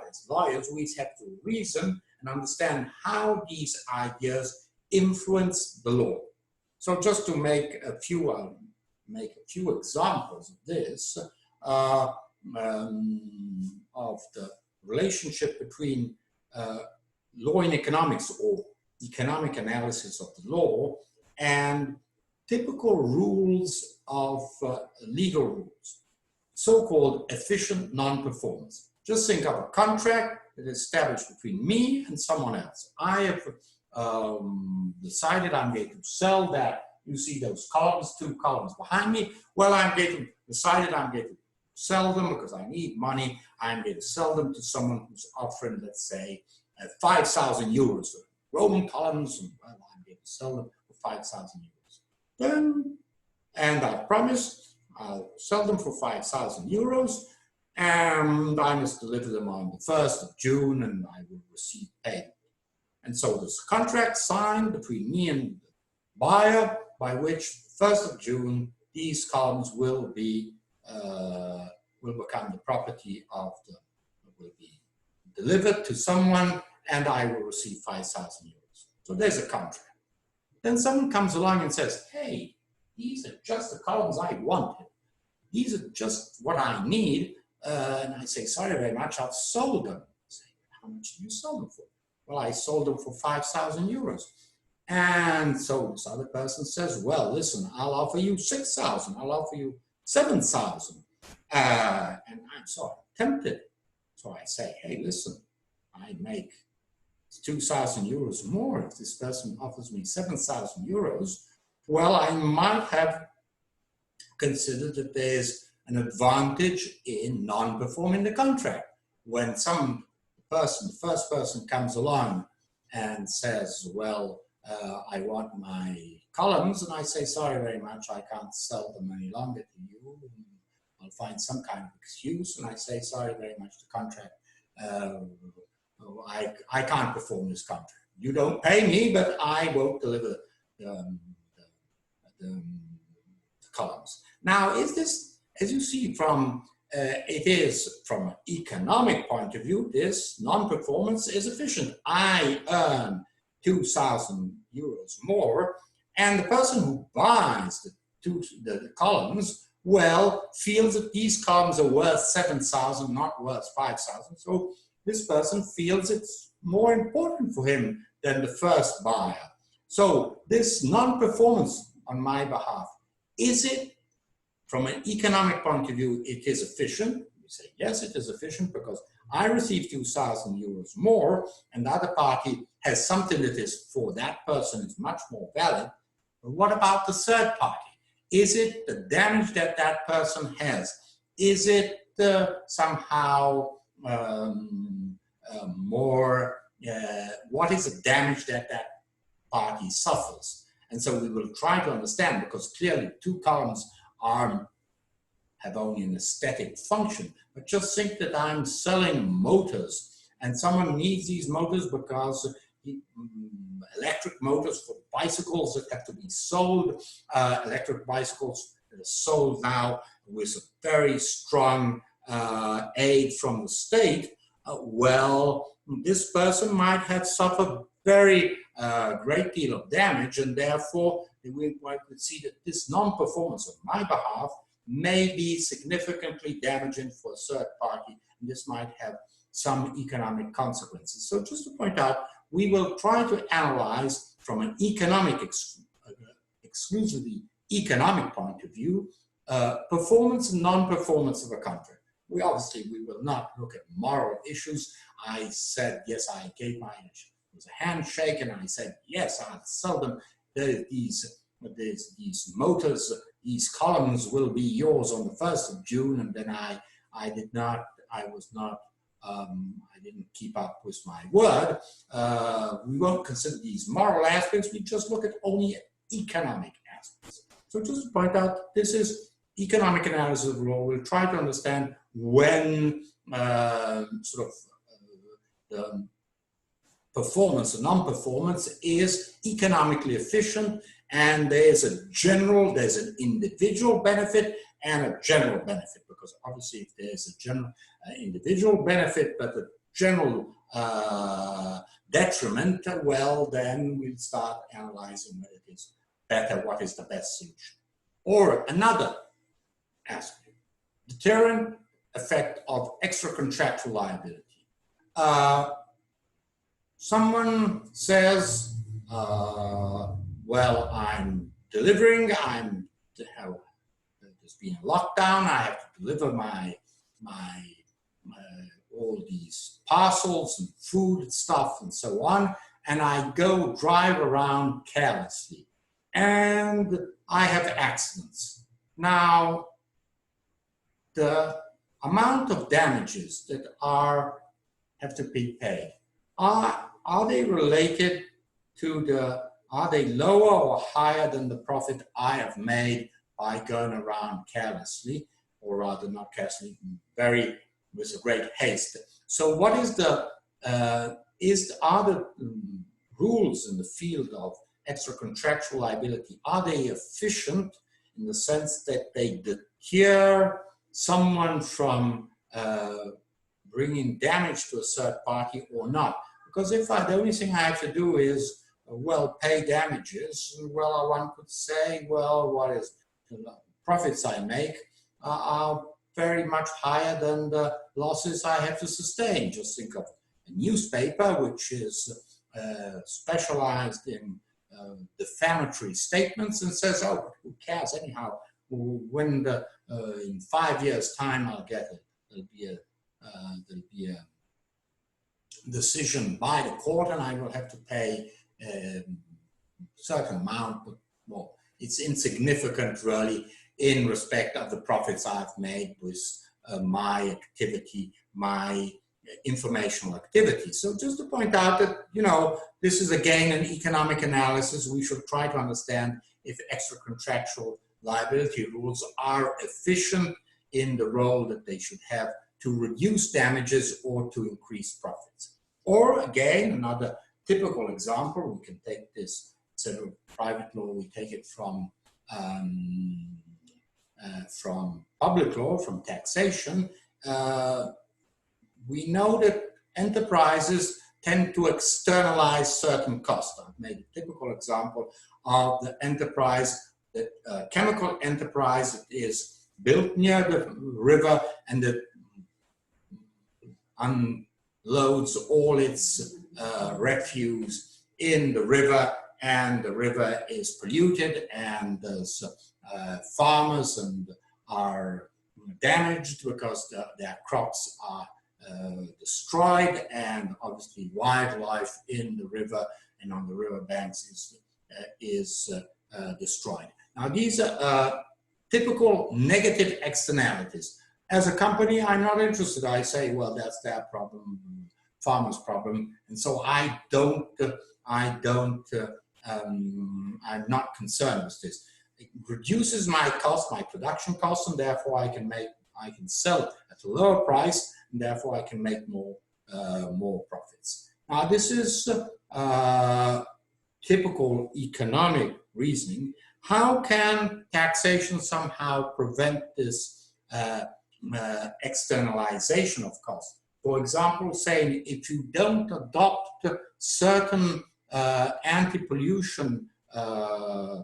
as lawyers, we have to reason and understand how these ideas influence the law. So just to make a few examples of this, of the relationship between law in economics, or economic analysis of the law, and typical rules of legal rules, so-called efficient non-performance. Just think of a contract that is established between me and someone else. I have decided I'm going to sell that. You see those columns, 2 columns behind me. Well, decided I'm going to sell them because I need money. I'm going to sell them to someone who's offering, let's say, 5,000 euros. Roman columns, and well, I'm going to sell them for 5,000 euros. And I promised I'll sell them for 5,000 euros, and I must deliver them on the 1st of June, and I will receive payment. And so there's a contract signed between me and the buyer, by which 1st of June, these columns will become the property of will be delivered to someone, and I will receive 5,000 euros. So there's a contract. Then someone comes along and says, hey, these are just the columns I wanted. These are just what I need. And I say, sorry very much, I've sold them. I say, how much did you sell them for? Well, I sold them for 5,000 euros. And so this other person says, well, listen, I'll offer you 6,000. I'll offer you 7,000. And I'm so tempted. So I say, hey, listen, I make 2,000 euros more. If this person offers me 7,000 euros, well, I might have considered that there's an advantage in non-performing the contract. When some person, the first person comes along and says, well, I want my columns, and I say, sorry very much, I can't sell them any longer to you. I'll find some kind of excuse, and I say, sorry very much, the contract, I can't perform this contract. You don't pay me, but I won't deliver the columns. Now, is this, as you see from, it is from an economic point of view, this non-performance is efficient. I earn 2,000 euros more, and the person who buys the columns, well, feels that these columns are worth 7,000, not worth 5,000. So this person feels it's more important for him than the first buyer. So this non-performance on my behalf, is it, from an economic point of view, it is efficient? We say, yes, it is efficient because I receive 2,000 euros more, and the other party has something that is, for that person, is much more valid. But what about the third party? Is it the damage that that person has? Is it somehow what is the damage that that party suffers? And so we will try to understand, because clearly two columns have only an aesthetic function, but just think that I'm selling motors and someone needs these motors because electric motors for bicycles that have to be sold, electric bicycles that are sold now with a very strong aid from the state. Well, this person might have suffered very great deal of damage, and therefore we could see that this non-performance on my behalf may be significantly damaging for a third party, and this might have some economic consequences. So just to point out, we will try to analyze from an economic, exclusively economic point of view, performance and non-performance of a contract. We will not look at moral issues. I said, yes, I gave my, it was a handshake, and I said, yes, I'll sell them. These motors, these columns will be yours on the 1st of June, and then I didn't keep up with my word. We won't consider these moral aspects, we just look at only economic aspects. So just to point out, this is economic analysis of law. We'll try to understand when the performance or non-performance is economically efficient, and there's an individual benefit and a general benefit, because obviously if there's a general individual benefit but a general detriment, well, then we'll start analyzing whether it is better, what is the best solution. Or another aspect, deterrent effect of extra-contractual liability. Someone says, well, I'm delivering, there's been a lockdown, I have to deliver my all these parcels and food and stuff and so on, and I go drive around carelessly, and I have accidents. Now, the amount of damages that have to be paid, are they related to are they lower or higher than the profit I have made by going around carelessly, or rather not carelessly, with a great haste? So what is are the rules in the field of extra-contractual liability, are they efficient in the sense that they deter someone from bringing damage to a third party or not? Because if the only thing I have to do is well, pay damages, well, one could say, well, what is the profits I make are very much higher than the losses I have to sustain. Just think of a newspaper which is specialized in defamatory statements and says, oh, who cares anyhow, when the, in 5 years' time I'll get it, there'll be a decision by the court and I will have to pay a certain amount, but well, it's insignificant really in respect of the profits I've made with my activity, my informational activity. So just to point out that, you know, this is again an economic analysis. We should try to understand if extra-contractual liability rules are efficient in the role that they should have to reduce damages or to increase profits. Or again, another typical example, we can take this instead of private law, we take it from public law, from taxation. We know that enterprises tend to externalize certain costs. I've made a typical example of the enterprise, that chemical enterprise that is built near the river and that unloads all its refuse in the river, and the river is polluted and there's farmers and are damaged because their crops are destroyed, and obviously wildlife in the river and on the river banks is destroyed. Now these are typical negative externalities. As a company, I'm not interested. I say, well, that's their problem, farmers' problem, and so I'm not concerned with this. It reduces my cost, my production costs, and therefore I can sell at a lower price, and therefore I can make more profits. Now this is typical economic reasoning. How can taxation somehow prevent this externalization of costs? For example, saying if you don't adopt certain anti-pollution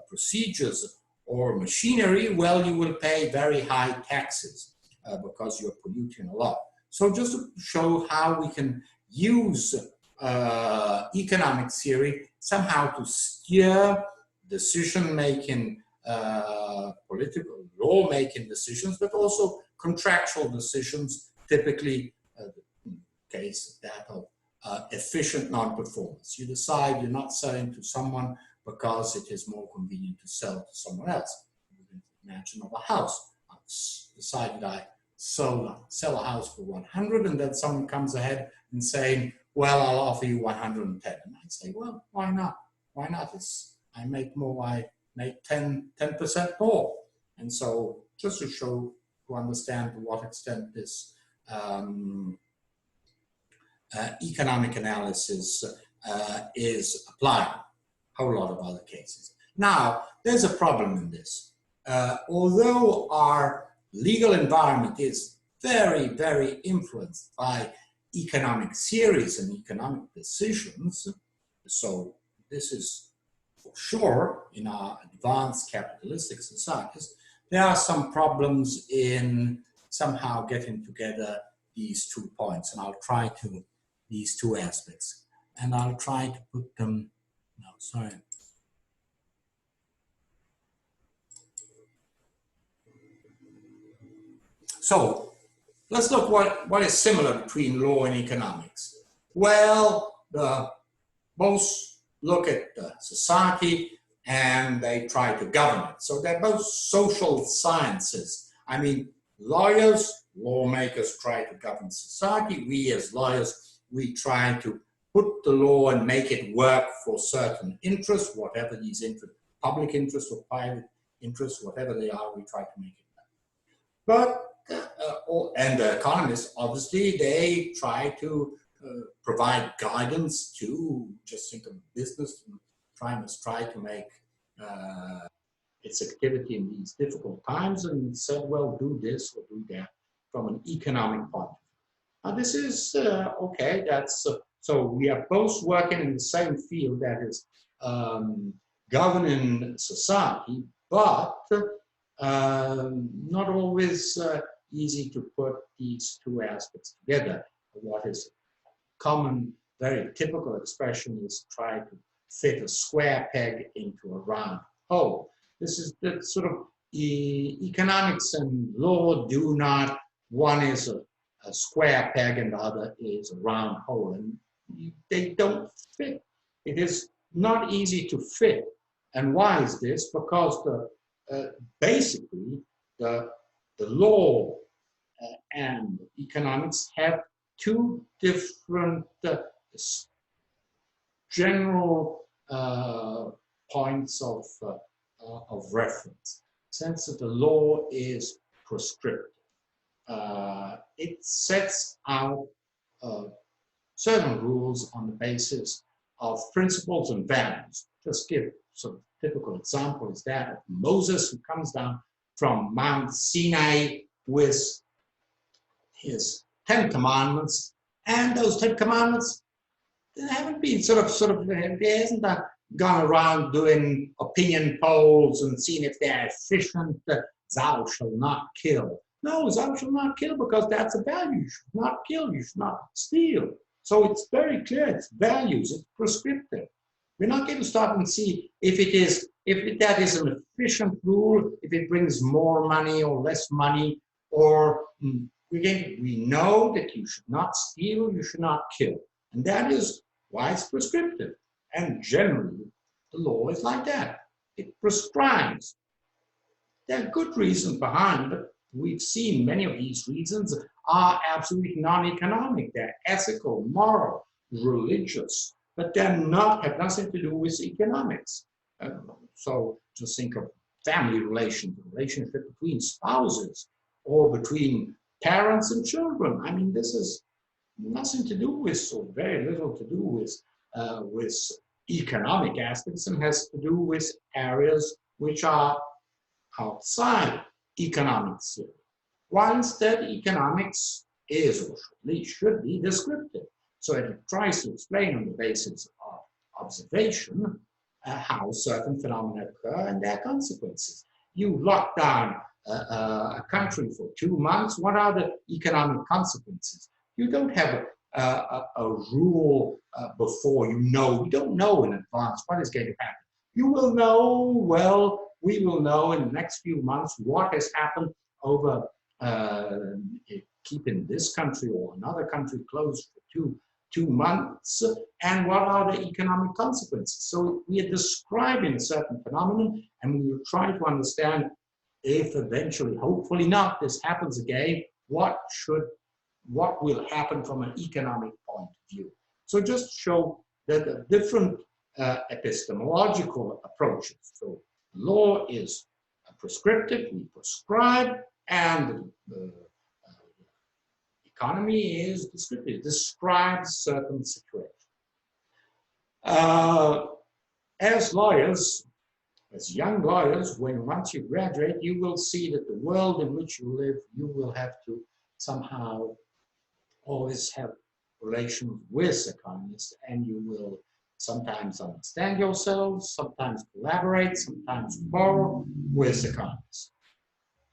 procedures or machinery, well, you will pay very high taxes because you're polluting a lot. So just to show how we can use economic theory somehow to steer decision-making, political law-making decisions, but also contractual decisions, typically in the case that of efficient non-performance. You decide you're not selling to someone because it is more convenient to sell to someone else. You can imagine of a house. I've decided I sell a house for 100, and then someone comes ahead and saying, well, I'll offer you 110. And I say, well, why not? Why not? I make more, I make 10% more. And so just to show, to understand to what extent this economic analysis is applied. A whole lot of other cases. Now, there's a problem in this. Although our legal environment is very, very influenced by economic theories and economic decisions, so this is for sure in our advanced capitalistic societies, there are some problems in somehow getting together these 2 points, and I'll try to, these 2 aspects, and I'll try to put them, no, sorry. So let's look what is similar between law and economics. Well, both look at the society and they try to govern it. So they're both social sciences. I mean, lawyers, lawmakers try to govern society. We as lawyers, we try to put the law and make it work for certain interests, whatever these interests, public interests or private interests, whatever they are, we try to make it work. But and the economists, obviously, they try to provide guidance to, just think of business, try to make its activity in these difficult times, and said, well, do this or do that from an economic point of view. Now, this is, okay, that's, so we are both working in the same field, that is governing society, but not always easy to put these two aspects together. What is common, very typical expression is try to fit a square peg into a round hole. This is the sort of economics and law do not, one is a square peg and the other is a round hole, and they don't fit. It is not easy to fit. And why is this? Because basically the law and economics have two different general points of reference. Since that the law is prescriptive, it sets out certain rules on the basis of principles and values. Just give some typical example is that of Moses, who comes down from Mount Sinai with his 10 commandments, and those 10 commandments haven't been there hasn't gone around doing opinion polls and seeing if they're efficient. Thou shalt not kill. No, thou shalt not kill, because that's a value. You should not kill, you should not steal. So it's very clear, it's values, it's prescriptive. We're not going to stop and see if that is an efficient rule, if it brings more money or less money, or we know that you should not steal, you should not kill. And that is why it's prescriptive. And generally, the law is like that. It prescribes. There are good reasons behind it. We've seen many of these reasons are absolutely non-economic. They're ethical, moral, religious, but they're not, have nothing to do with economics. So just think of family relations, the relationship between spouses, or between parents and children. I mean, this is nothing to do with, or very little to do with economic aspects, and has to do with areas which are outside economic theory. While instead economics is, or at least should be, descriptive. So it tries to explain on the basis of observation how certain phenomena occur and their consequences. You lock down a country for 2 months, what are the economic consequences? You don't have a rule before you don't know in advance what is going to happen. You will know, well, we will know in the next few months what has happened over keeping this country or another country closed for two months, and what are the economic consequences. So we are describing a certain phenomenon, and we will try to understand if eventually, hopefully not, this happens again, what will happen from an economic point of view. So just show that the different epistemological approaches. So law is prescriptive, we prescribe, and the economy is descriptive, it describes certain situations. As lawyers, as young lawyers, once you graduate, you will see that the world in which you live, you will have to somehow always have relations with economists, and you will sometimes understand yourselves, sometimes collaborate, sometimes borrow with economists.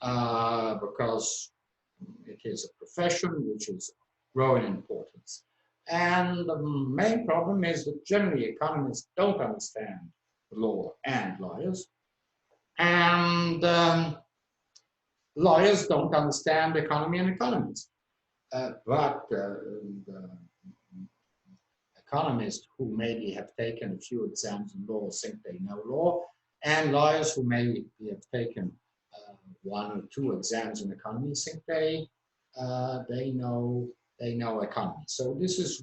Because it is a profession which is growing in importance. And the main problem is that generally economists don't understand the law and lawyers, and lawyers don't understand economy and economists. But the economists who maybe have taken a few exams in law think they know law, and lawyers who maybe have taken 1 or 2 exams in economy think they know economy. So this is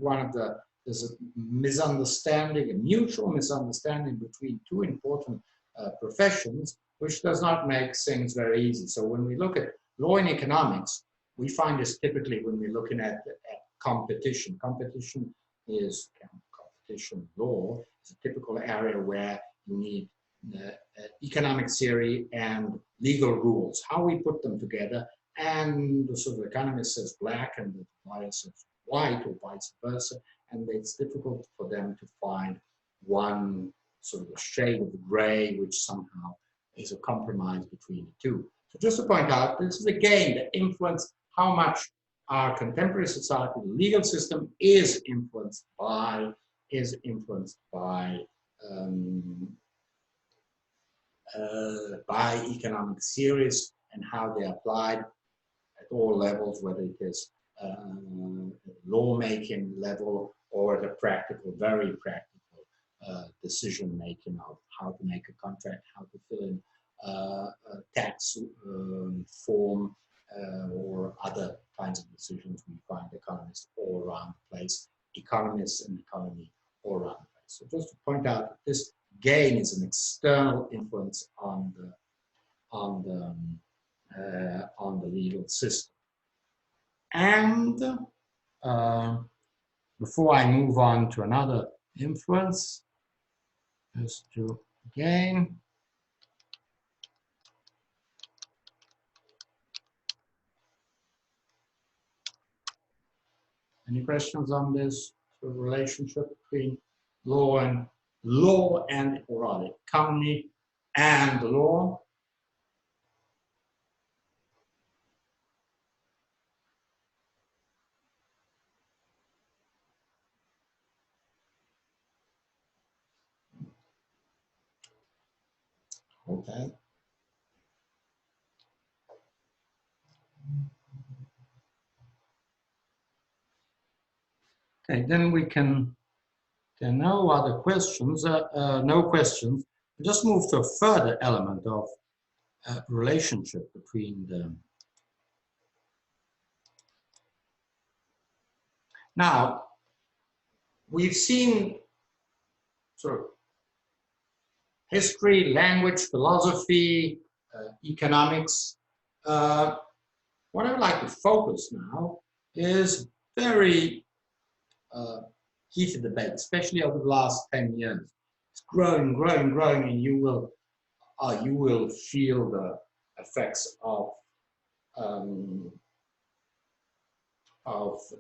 there's a misunderstanding, a mutual misunderstanding between 2 important professions, which does not make things very easy. So when we look at law and economics, we find this typically when we're looking at competition. Competition law is a typical area where you need economic theory and legal rules, how we put them together, and the sort of economist says black and the lawyer says white, or vice versa, and it's difficult for them to find one sort of a shade of gray, which somehow is a compromise between the two. So just to point out, this is again the influence, how much our contemporary society, the legal system, is influenced by economic theories and how they are applied at all levels, whether it is lawmaking level or the practical, very practical decision making of how to make a contract, how to fill in a tax form, or other kinds of decisions. We find economists all around the place, economists and economy all around the place. So just to point out that this gain is an external influence on the legal system. And before I move on to another influence, just to again any questions on this sort of relationship between law and or economy and the law? Okay. Okay, then we can, there are no other questions, no questions. We'll just move to a further element of relationship between them. Now, we've seen sort of history, language, philosophy, economics. What I would like to focus now is very heated debate, especially over the last 10 years. It's growing, growing, growing, and you will feel the effects of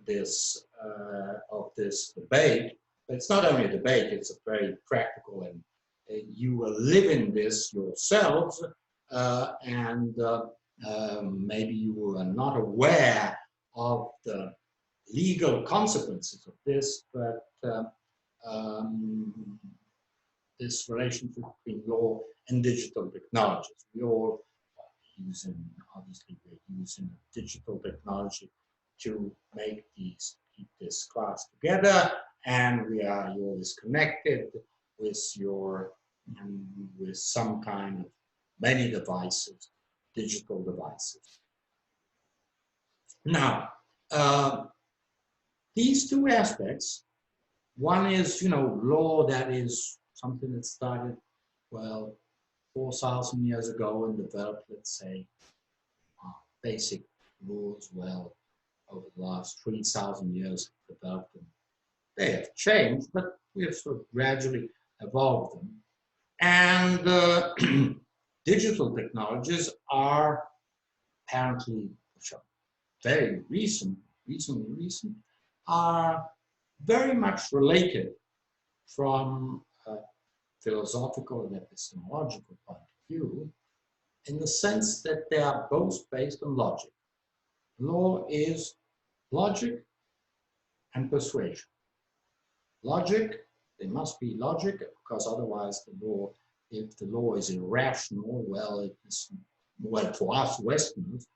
this debate. But it's not only a debate; it's a very practical, and you will live in this yourselves, and maybe you are not aware of the legal consequences of this, but this relationship between law and digital technologies. We all are using, obviously, we're using digital technology to keep this class together, and you're always connected with with some kind of many devices, digital devices. Now, these two aspects, one is, law that is something that started, well, 4,000 years ago and developed, let's say, basic rules, well, over the last 3,000 years developed them. They have changed, but we have sort of gradually evolved them. And digital technologies are apparently, which are very recent, are very much related from a philosophical and epistemological point of view, in the sense that they are both based on logic. Law is logic and persuasion. Logic, there must be logic, because otherwise if the law is irrational, well, for us Westerners,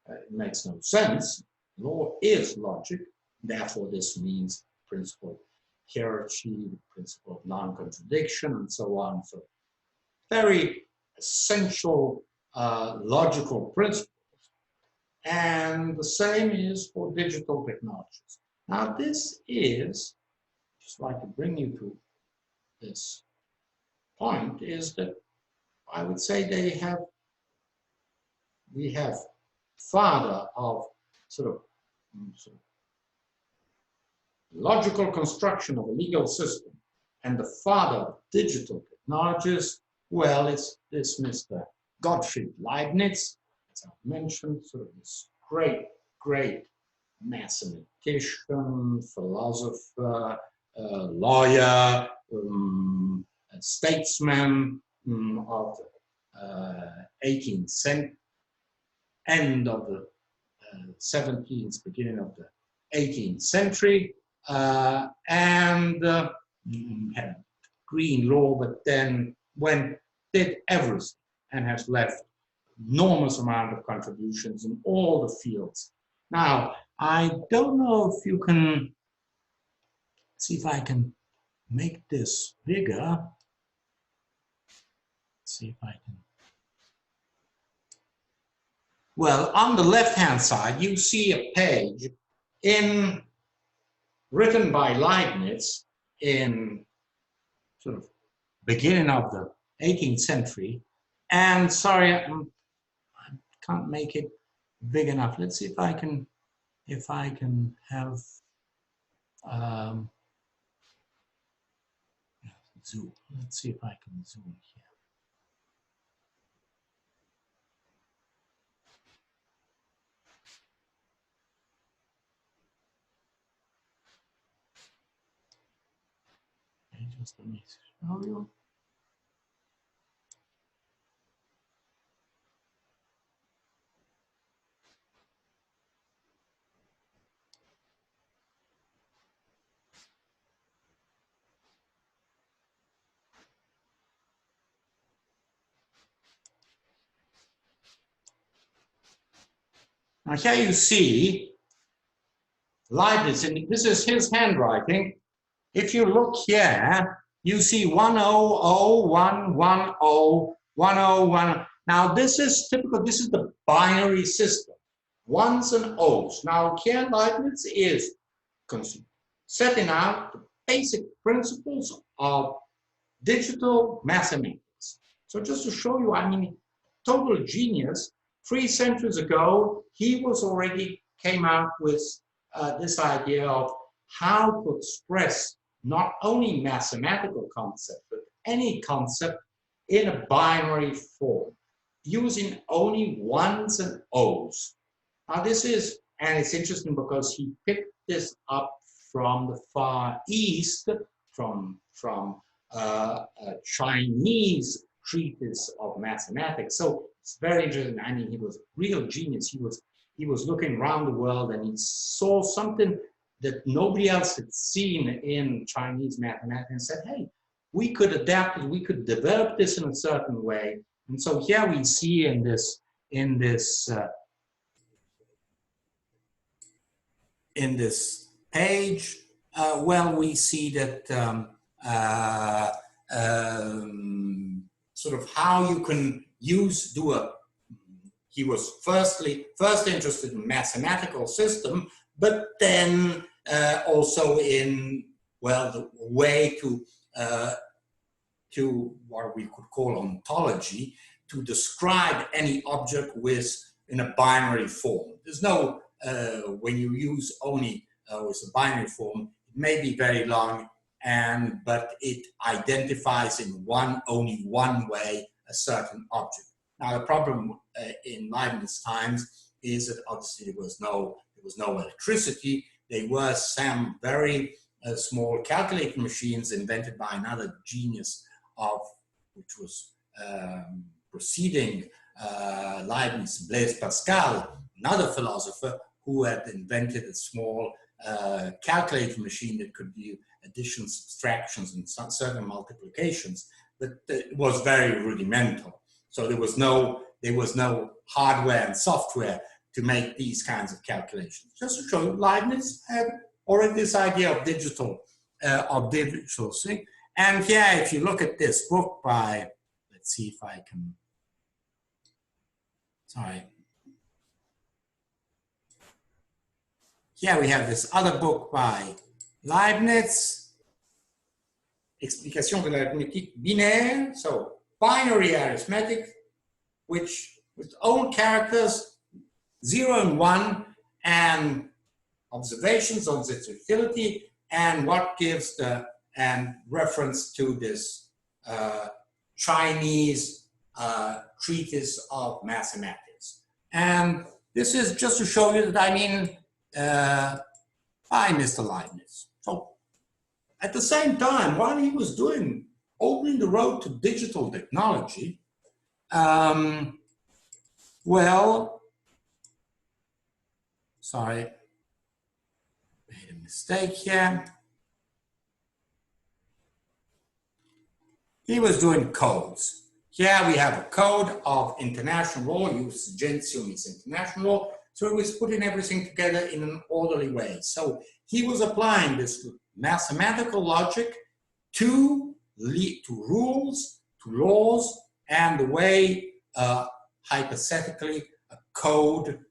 it makes no sense. Law is logic, therefore this means the principle of hierarchy, the principle of non-contradiction, and so on. So very essential logical principles. And the same is for digital technologies. Now this is, just like to bring you to this point, is that I would say we have father of sort of logical construction of a legal system, and the father of digital technologies, well, it's this Mr. Gottfried Leibniz, as I mentioned, sort of this great mathematician, philosopher, lawyer, statesman of the 18th century, end of the 17th, beginning of the 18th century, and had green law, but then did everything and has left enormous amount of contributions in all the fields. Now, I don't know if you can see if I can make this bigger. Let's see if I can. Well, on the left-hand side, you see a page written by Leibniz in sort of beginning of the 18th century. And sorry, I can't make it big enough. Let's see if I can have zoom. Let's see if I can zoom here. Just let me show you. Now here you see Leibniz, and this is his handwriting. If you look here, you see 100110101. Now this is typical, this is the binary system, ones and O's. Now here Leibniz is setting out the basic principles of digital mathematics. So just to show you, I mean, total genius. 3 centuries ago, he was already came out with this idea of how to express not only mathematical concept, but any concept in a binary form, using only ones and O's. Now this is, and it's interesting because he picked this up from the Far East, from a Chinese treatise of mathematics. So it's very interesting. I mean, he was a real genius. He was looking around the world and he saw something that nobody else had seen in Chinese mathematics and said, hey, we could adapt it, we could develop this in a certain way. And so here we see in this page, well, we see that sort of how you can he was first interested in mathematical system, but then also in, well, the way to what we could call ontology, to describe any object in a binary form. There's no, when you use only with a binary form, it may be very long, but it identifies in only one way a certain object. Now the problem in Leibniz times is that obviously there was no electricity. There were some very small calculating machines invented by another genius which was preceding Leibniz, Blaise Pascal, another philosopher who had invented a small calculating machine that could do additions, subtractions, and certain multiplications, but it was very rudimental. So there was no hardware and software to make these kinds of calculations. Just to show you, Leibniz had already this idea of digital thing. And here, if you look at this book by, let's see if I can, sorry. Here we have this other book by Leibniz, Explication de l'arithmétique binaire, so binary arithmetic, which with own characters, 0 and 1, and observations on its utility, and what gives and reference to this Chinese treatise of mathematics. And this is just to show you that, I mean, by Mr. Leibniz. So at the same time, while he was doing opening the road to digital technology, well, sorry, made a mistake here. He was doing codes. Here we have a code of international law, use gentio means international law. So he was putting everything together in an orderly way. So he was applying this mathematical logic to rules, to laws, and the way, hypothetically, a code,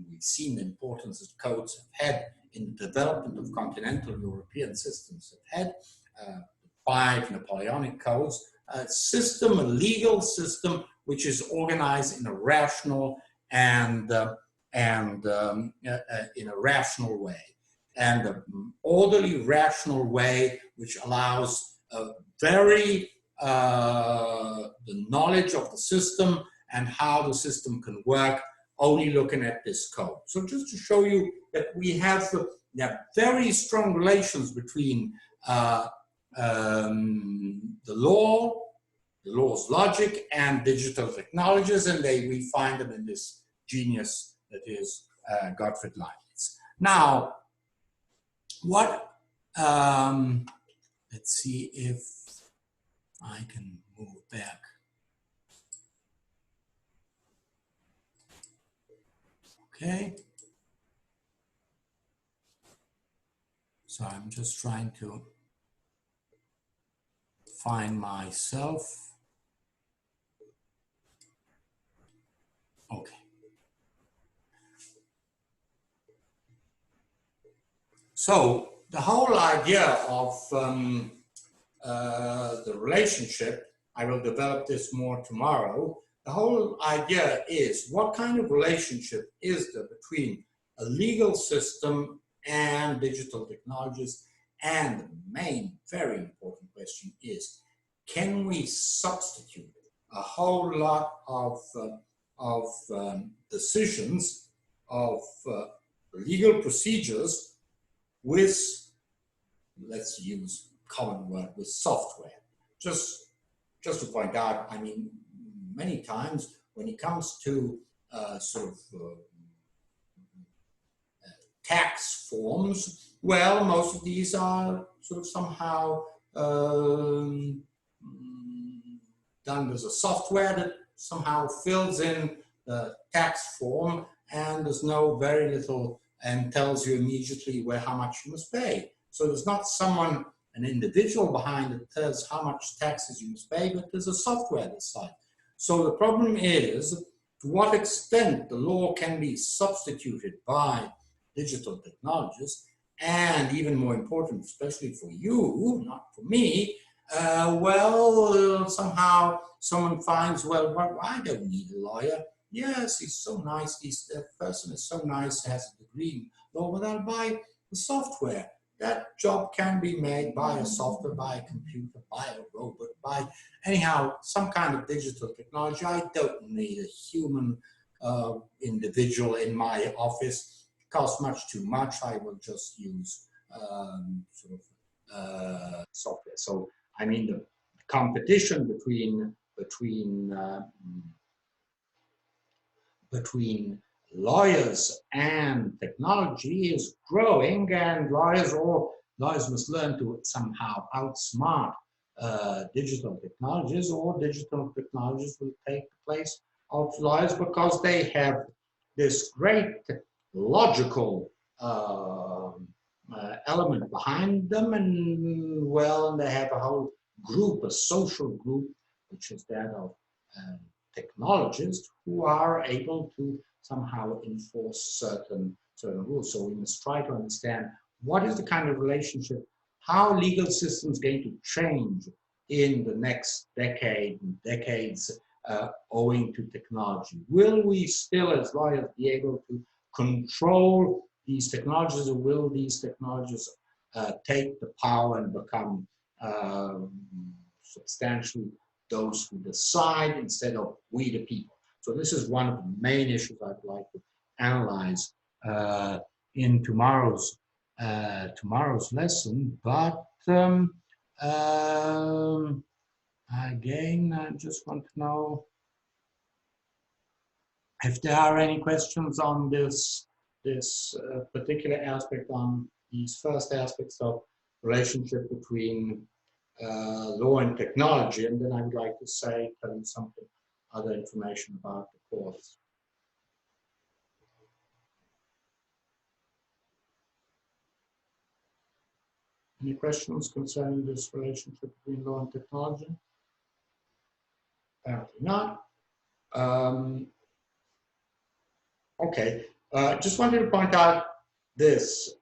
we've seen the importance that codes have had in the development of continental European systems have had, 5 Napoleonic codes, a system, a legal system, which is organized in a rational and in a rational way, and an orderly, rational way, which allows the knowledge of the system and how the system can work, only looking at this code. So just to show you that we have very strong relations between the law's logic and digital technologies, and we find them in this genius that is Gottfried Leibniz. Now, let's see if I can move back. Okay. So I'm just trying to find myself. Okay. So the whole idea of the relationship, I will develop this more tomorrow. The whole idea is, what kind of relationship is there between a legal system and digital technologies? And the main, very important question is, can we substitute a whole lot of decisions, of legal procedures with, let's use common word, with software? Just to point out, I mean, many times when it comes to tax forms, well, most of these are sort of somehow done with a software that somehow fills in the tax form, and there's very little, and tells you immediately how much you must pay. So there's not someone, an individual behind that tells how much taxes you must pay, but there's a software that side. So the problem is, to what extent the law can be substituted by digital technologies, and even more important, especially for you, not for me, somehow someone finds, well, I don't need a lawyer. Yes, he's so nice, that person is so nice, has a degree in law, but I'll buy the software. That job can be made by a software, by a computer, by a robot, by anyhow, some kind of digital technology. I don't need a human individual in my office. It costs much too much. I will just use software. So, I mean, the competition between lawyers and technology is growing, and lawyers must learn to somehow outsmart digital technologies, or digital technologies will take the place of lawyers, because they have this great logical element behind them, and they have a whole group, a social group, which is that of technologists who are able to somehow enforce certain rules. So we must try to understand what is the kind of relationship, how legal systems are going to change in the next decades, owing to technology. Will we still, as lawyers, be able to control these technologies, or will these technologies take the power and become substantially those who decide instead of we the people? So this is one of the main issues I'd like to analyze in tomorrow's lesson. But Again, I just want to know if there are any questions on this particular aspect, on these first aspects of relationship between law and technology, and then I would like to tell you something other information about the course. Any questions concerning this relationship between law and technology? Apparently not. Okay, just wanted to point out this.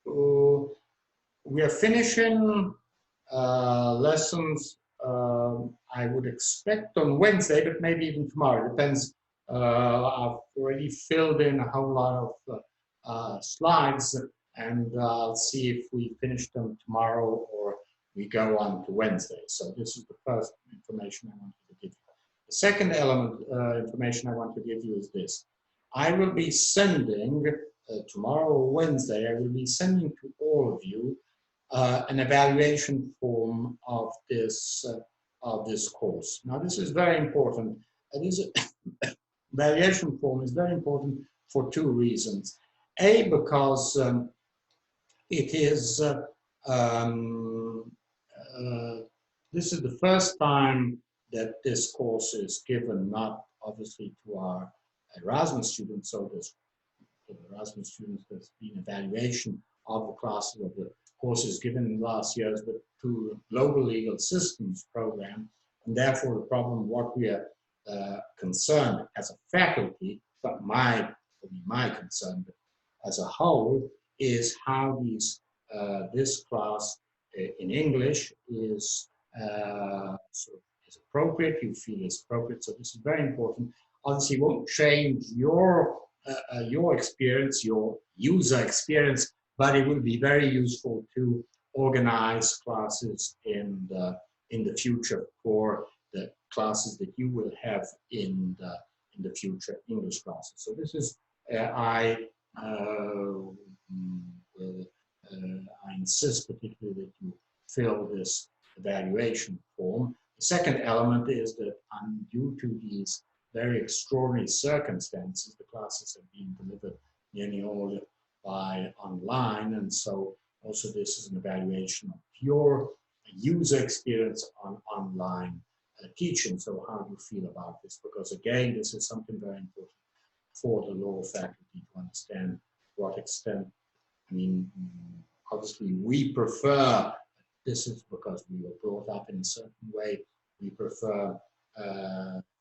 We are finishing lessons, I would expect on Wednesday, but maybe even tomorrow. Depends. I've already filled in a whole lot of slides, and I'll see if we finish them tomorrow or we go on to Wednesday. So this is the first information I wanted to give you. The second element information I want to give you is this. I will be sending, tomorrow or Wednesday, I will be sending to all of you an evaluation form of this course. Now, this is very important. This evaluation form is very important for two reasons. A, because it is this is the first time that this course is given, not obviously to our Erasmus students. So there's for the Erasmus students, there's been evaluation of the classes of the courses given in the last years, but to the Global Legal Systems program, and therefore the problem, what we are concerned as a faculty, but my concern, but as a whole, is how this class in English is is appropriate. You feel is appropriate, so this is very important. Obviously, it won't change your experience, your user experience, but it will be very useful to organize classes in the future for the classes that you will have in the future English classes. So this is I insist particularly that you fill this evaluation form. The second element is that due to these very extraordinary circumstances, the classes have been delivered nearly all by online, and so also this is an evaluation of your user experience on online teaching. So how do you feel about this? Because again, this is something very important for the law faculty to understand to what extent. I mean, obviously we prefer, this is because we were brought up in a certain way, we prefer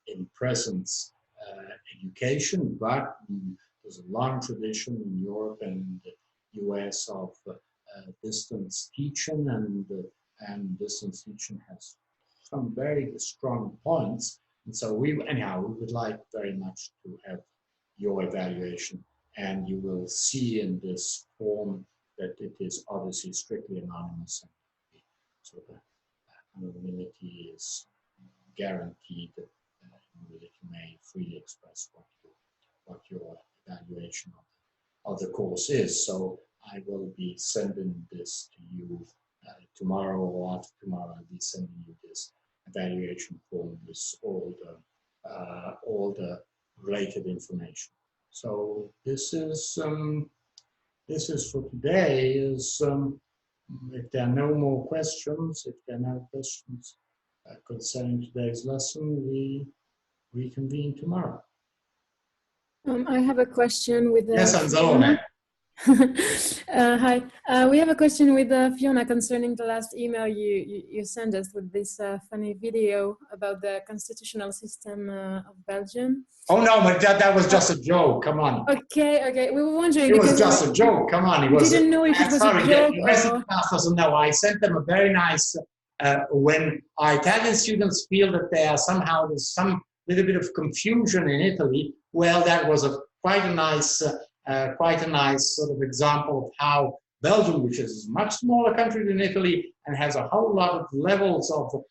in presence education, but there's a long tradition in Europe and the US of distance teaching, and distance teaching has some very strong points. And so we would like very much to have your evaluation, and you will see in this form that it is obviously strictly anonymous, and so the anonymity is guaranteed, that you may freely express what your evaluation of the course is. So I will be sending this to you tomorrow or after tomorrow. I'll be sending you this evaluation form with all the related information. So this is for today. If there are no more questions, if there are no questions concerning today's lesson, we reconvene tomorrow. I have a question with yes, Fiona. Hi, we have a question with Fiona concerning the last email you sent us with this funny video about the constitutional system of Belgium. Oh no, but that was just a joke. Come on. Okay. We were wondering. It was just a joke. Come on. It was. Didn't know if it was a joke. The rest of the class doesn't know. I sent them a very nice. When our Italian students feel that there's some little bit of confusion in Italy, well, that was quite a nice sort of example of how Belgium, which is a much smaller country than Italy and has a whole lot of levels of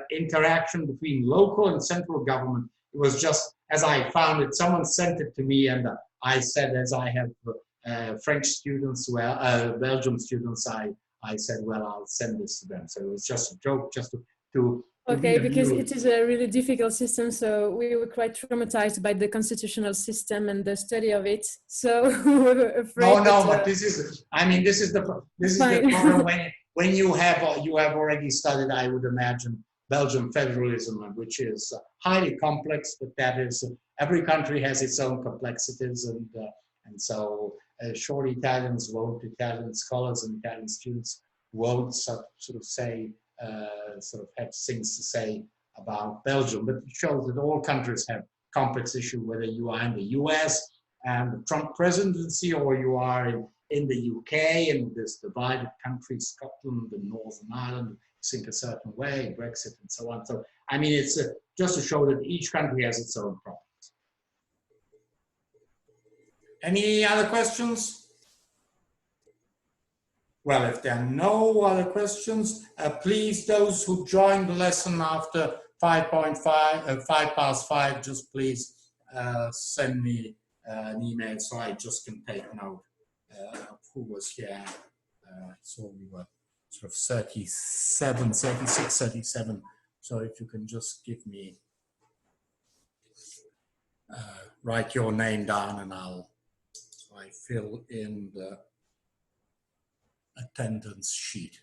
interaction between local and central government. It was just, as I found it, someone sent it to me, and I said, as I have French students, Belgium students, I said, well, I'll send this to them. So it was just a joke, just to to Okay, because reviewed. it is a really difficult system, so we were quite traumatized by the constitutional system and the study of it. So we were afraid. No, but this is, I mean, this is the problem when you have already studied, I would imagine, Belgian federalism, which is highly complex, but that is, every country has its own complexities, and so short Italian scholars and Italian students won't sort of say, sort of have things to say about Belgium, but it shows that all countries have complex issues, whether you are in the US and the Trump presidency, or you are in the UK and this divided country, Scotland and Northern Ireland, think a certain way, Brexit and so on. So, I mean, it's just to show that each country has its own problems. Any other questions? Well, if there are no other questions, please, those who joined the lesson after 5:05, just please send me an email so I just can take note of who was here. So we were sort of 36, 37. So if you can just give me, write your name down and I fill in the attendance sheet.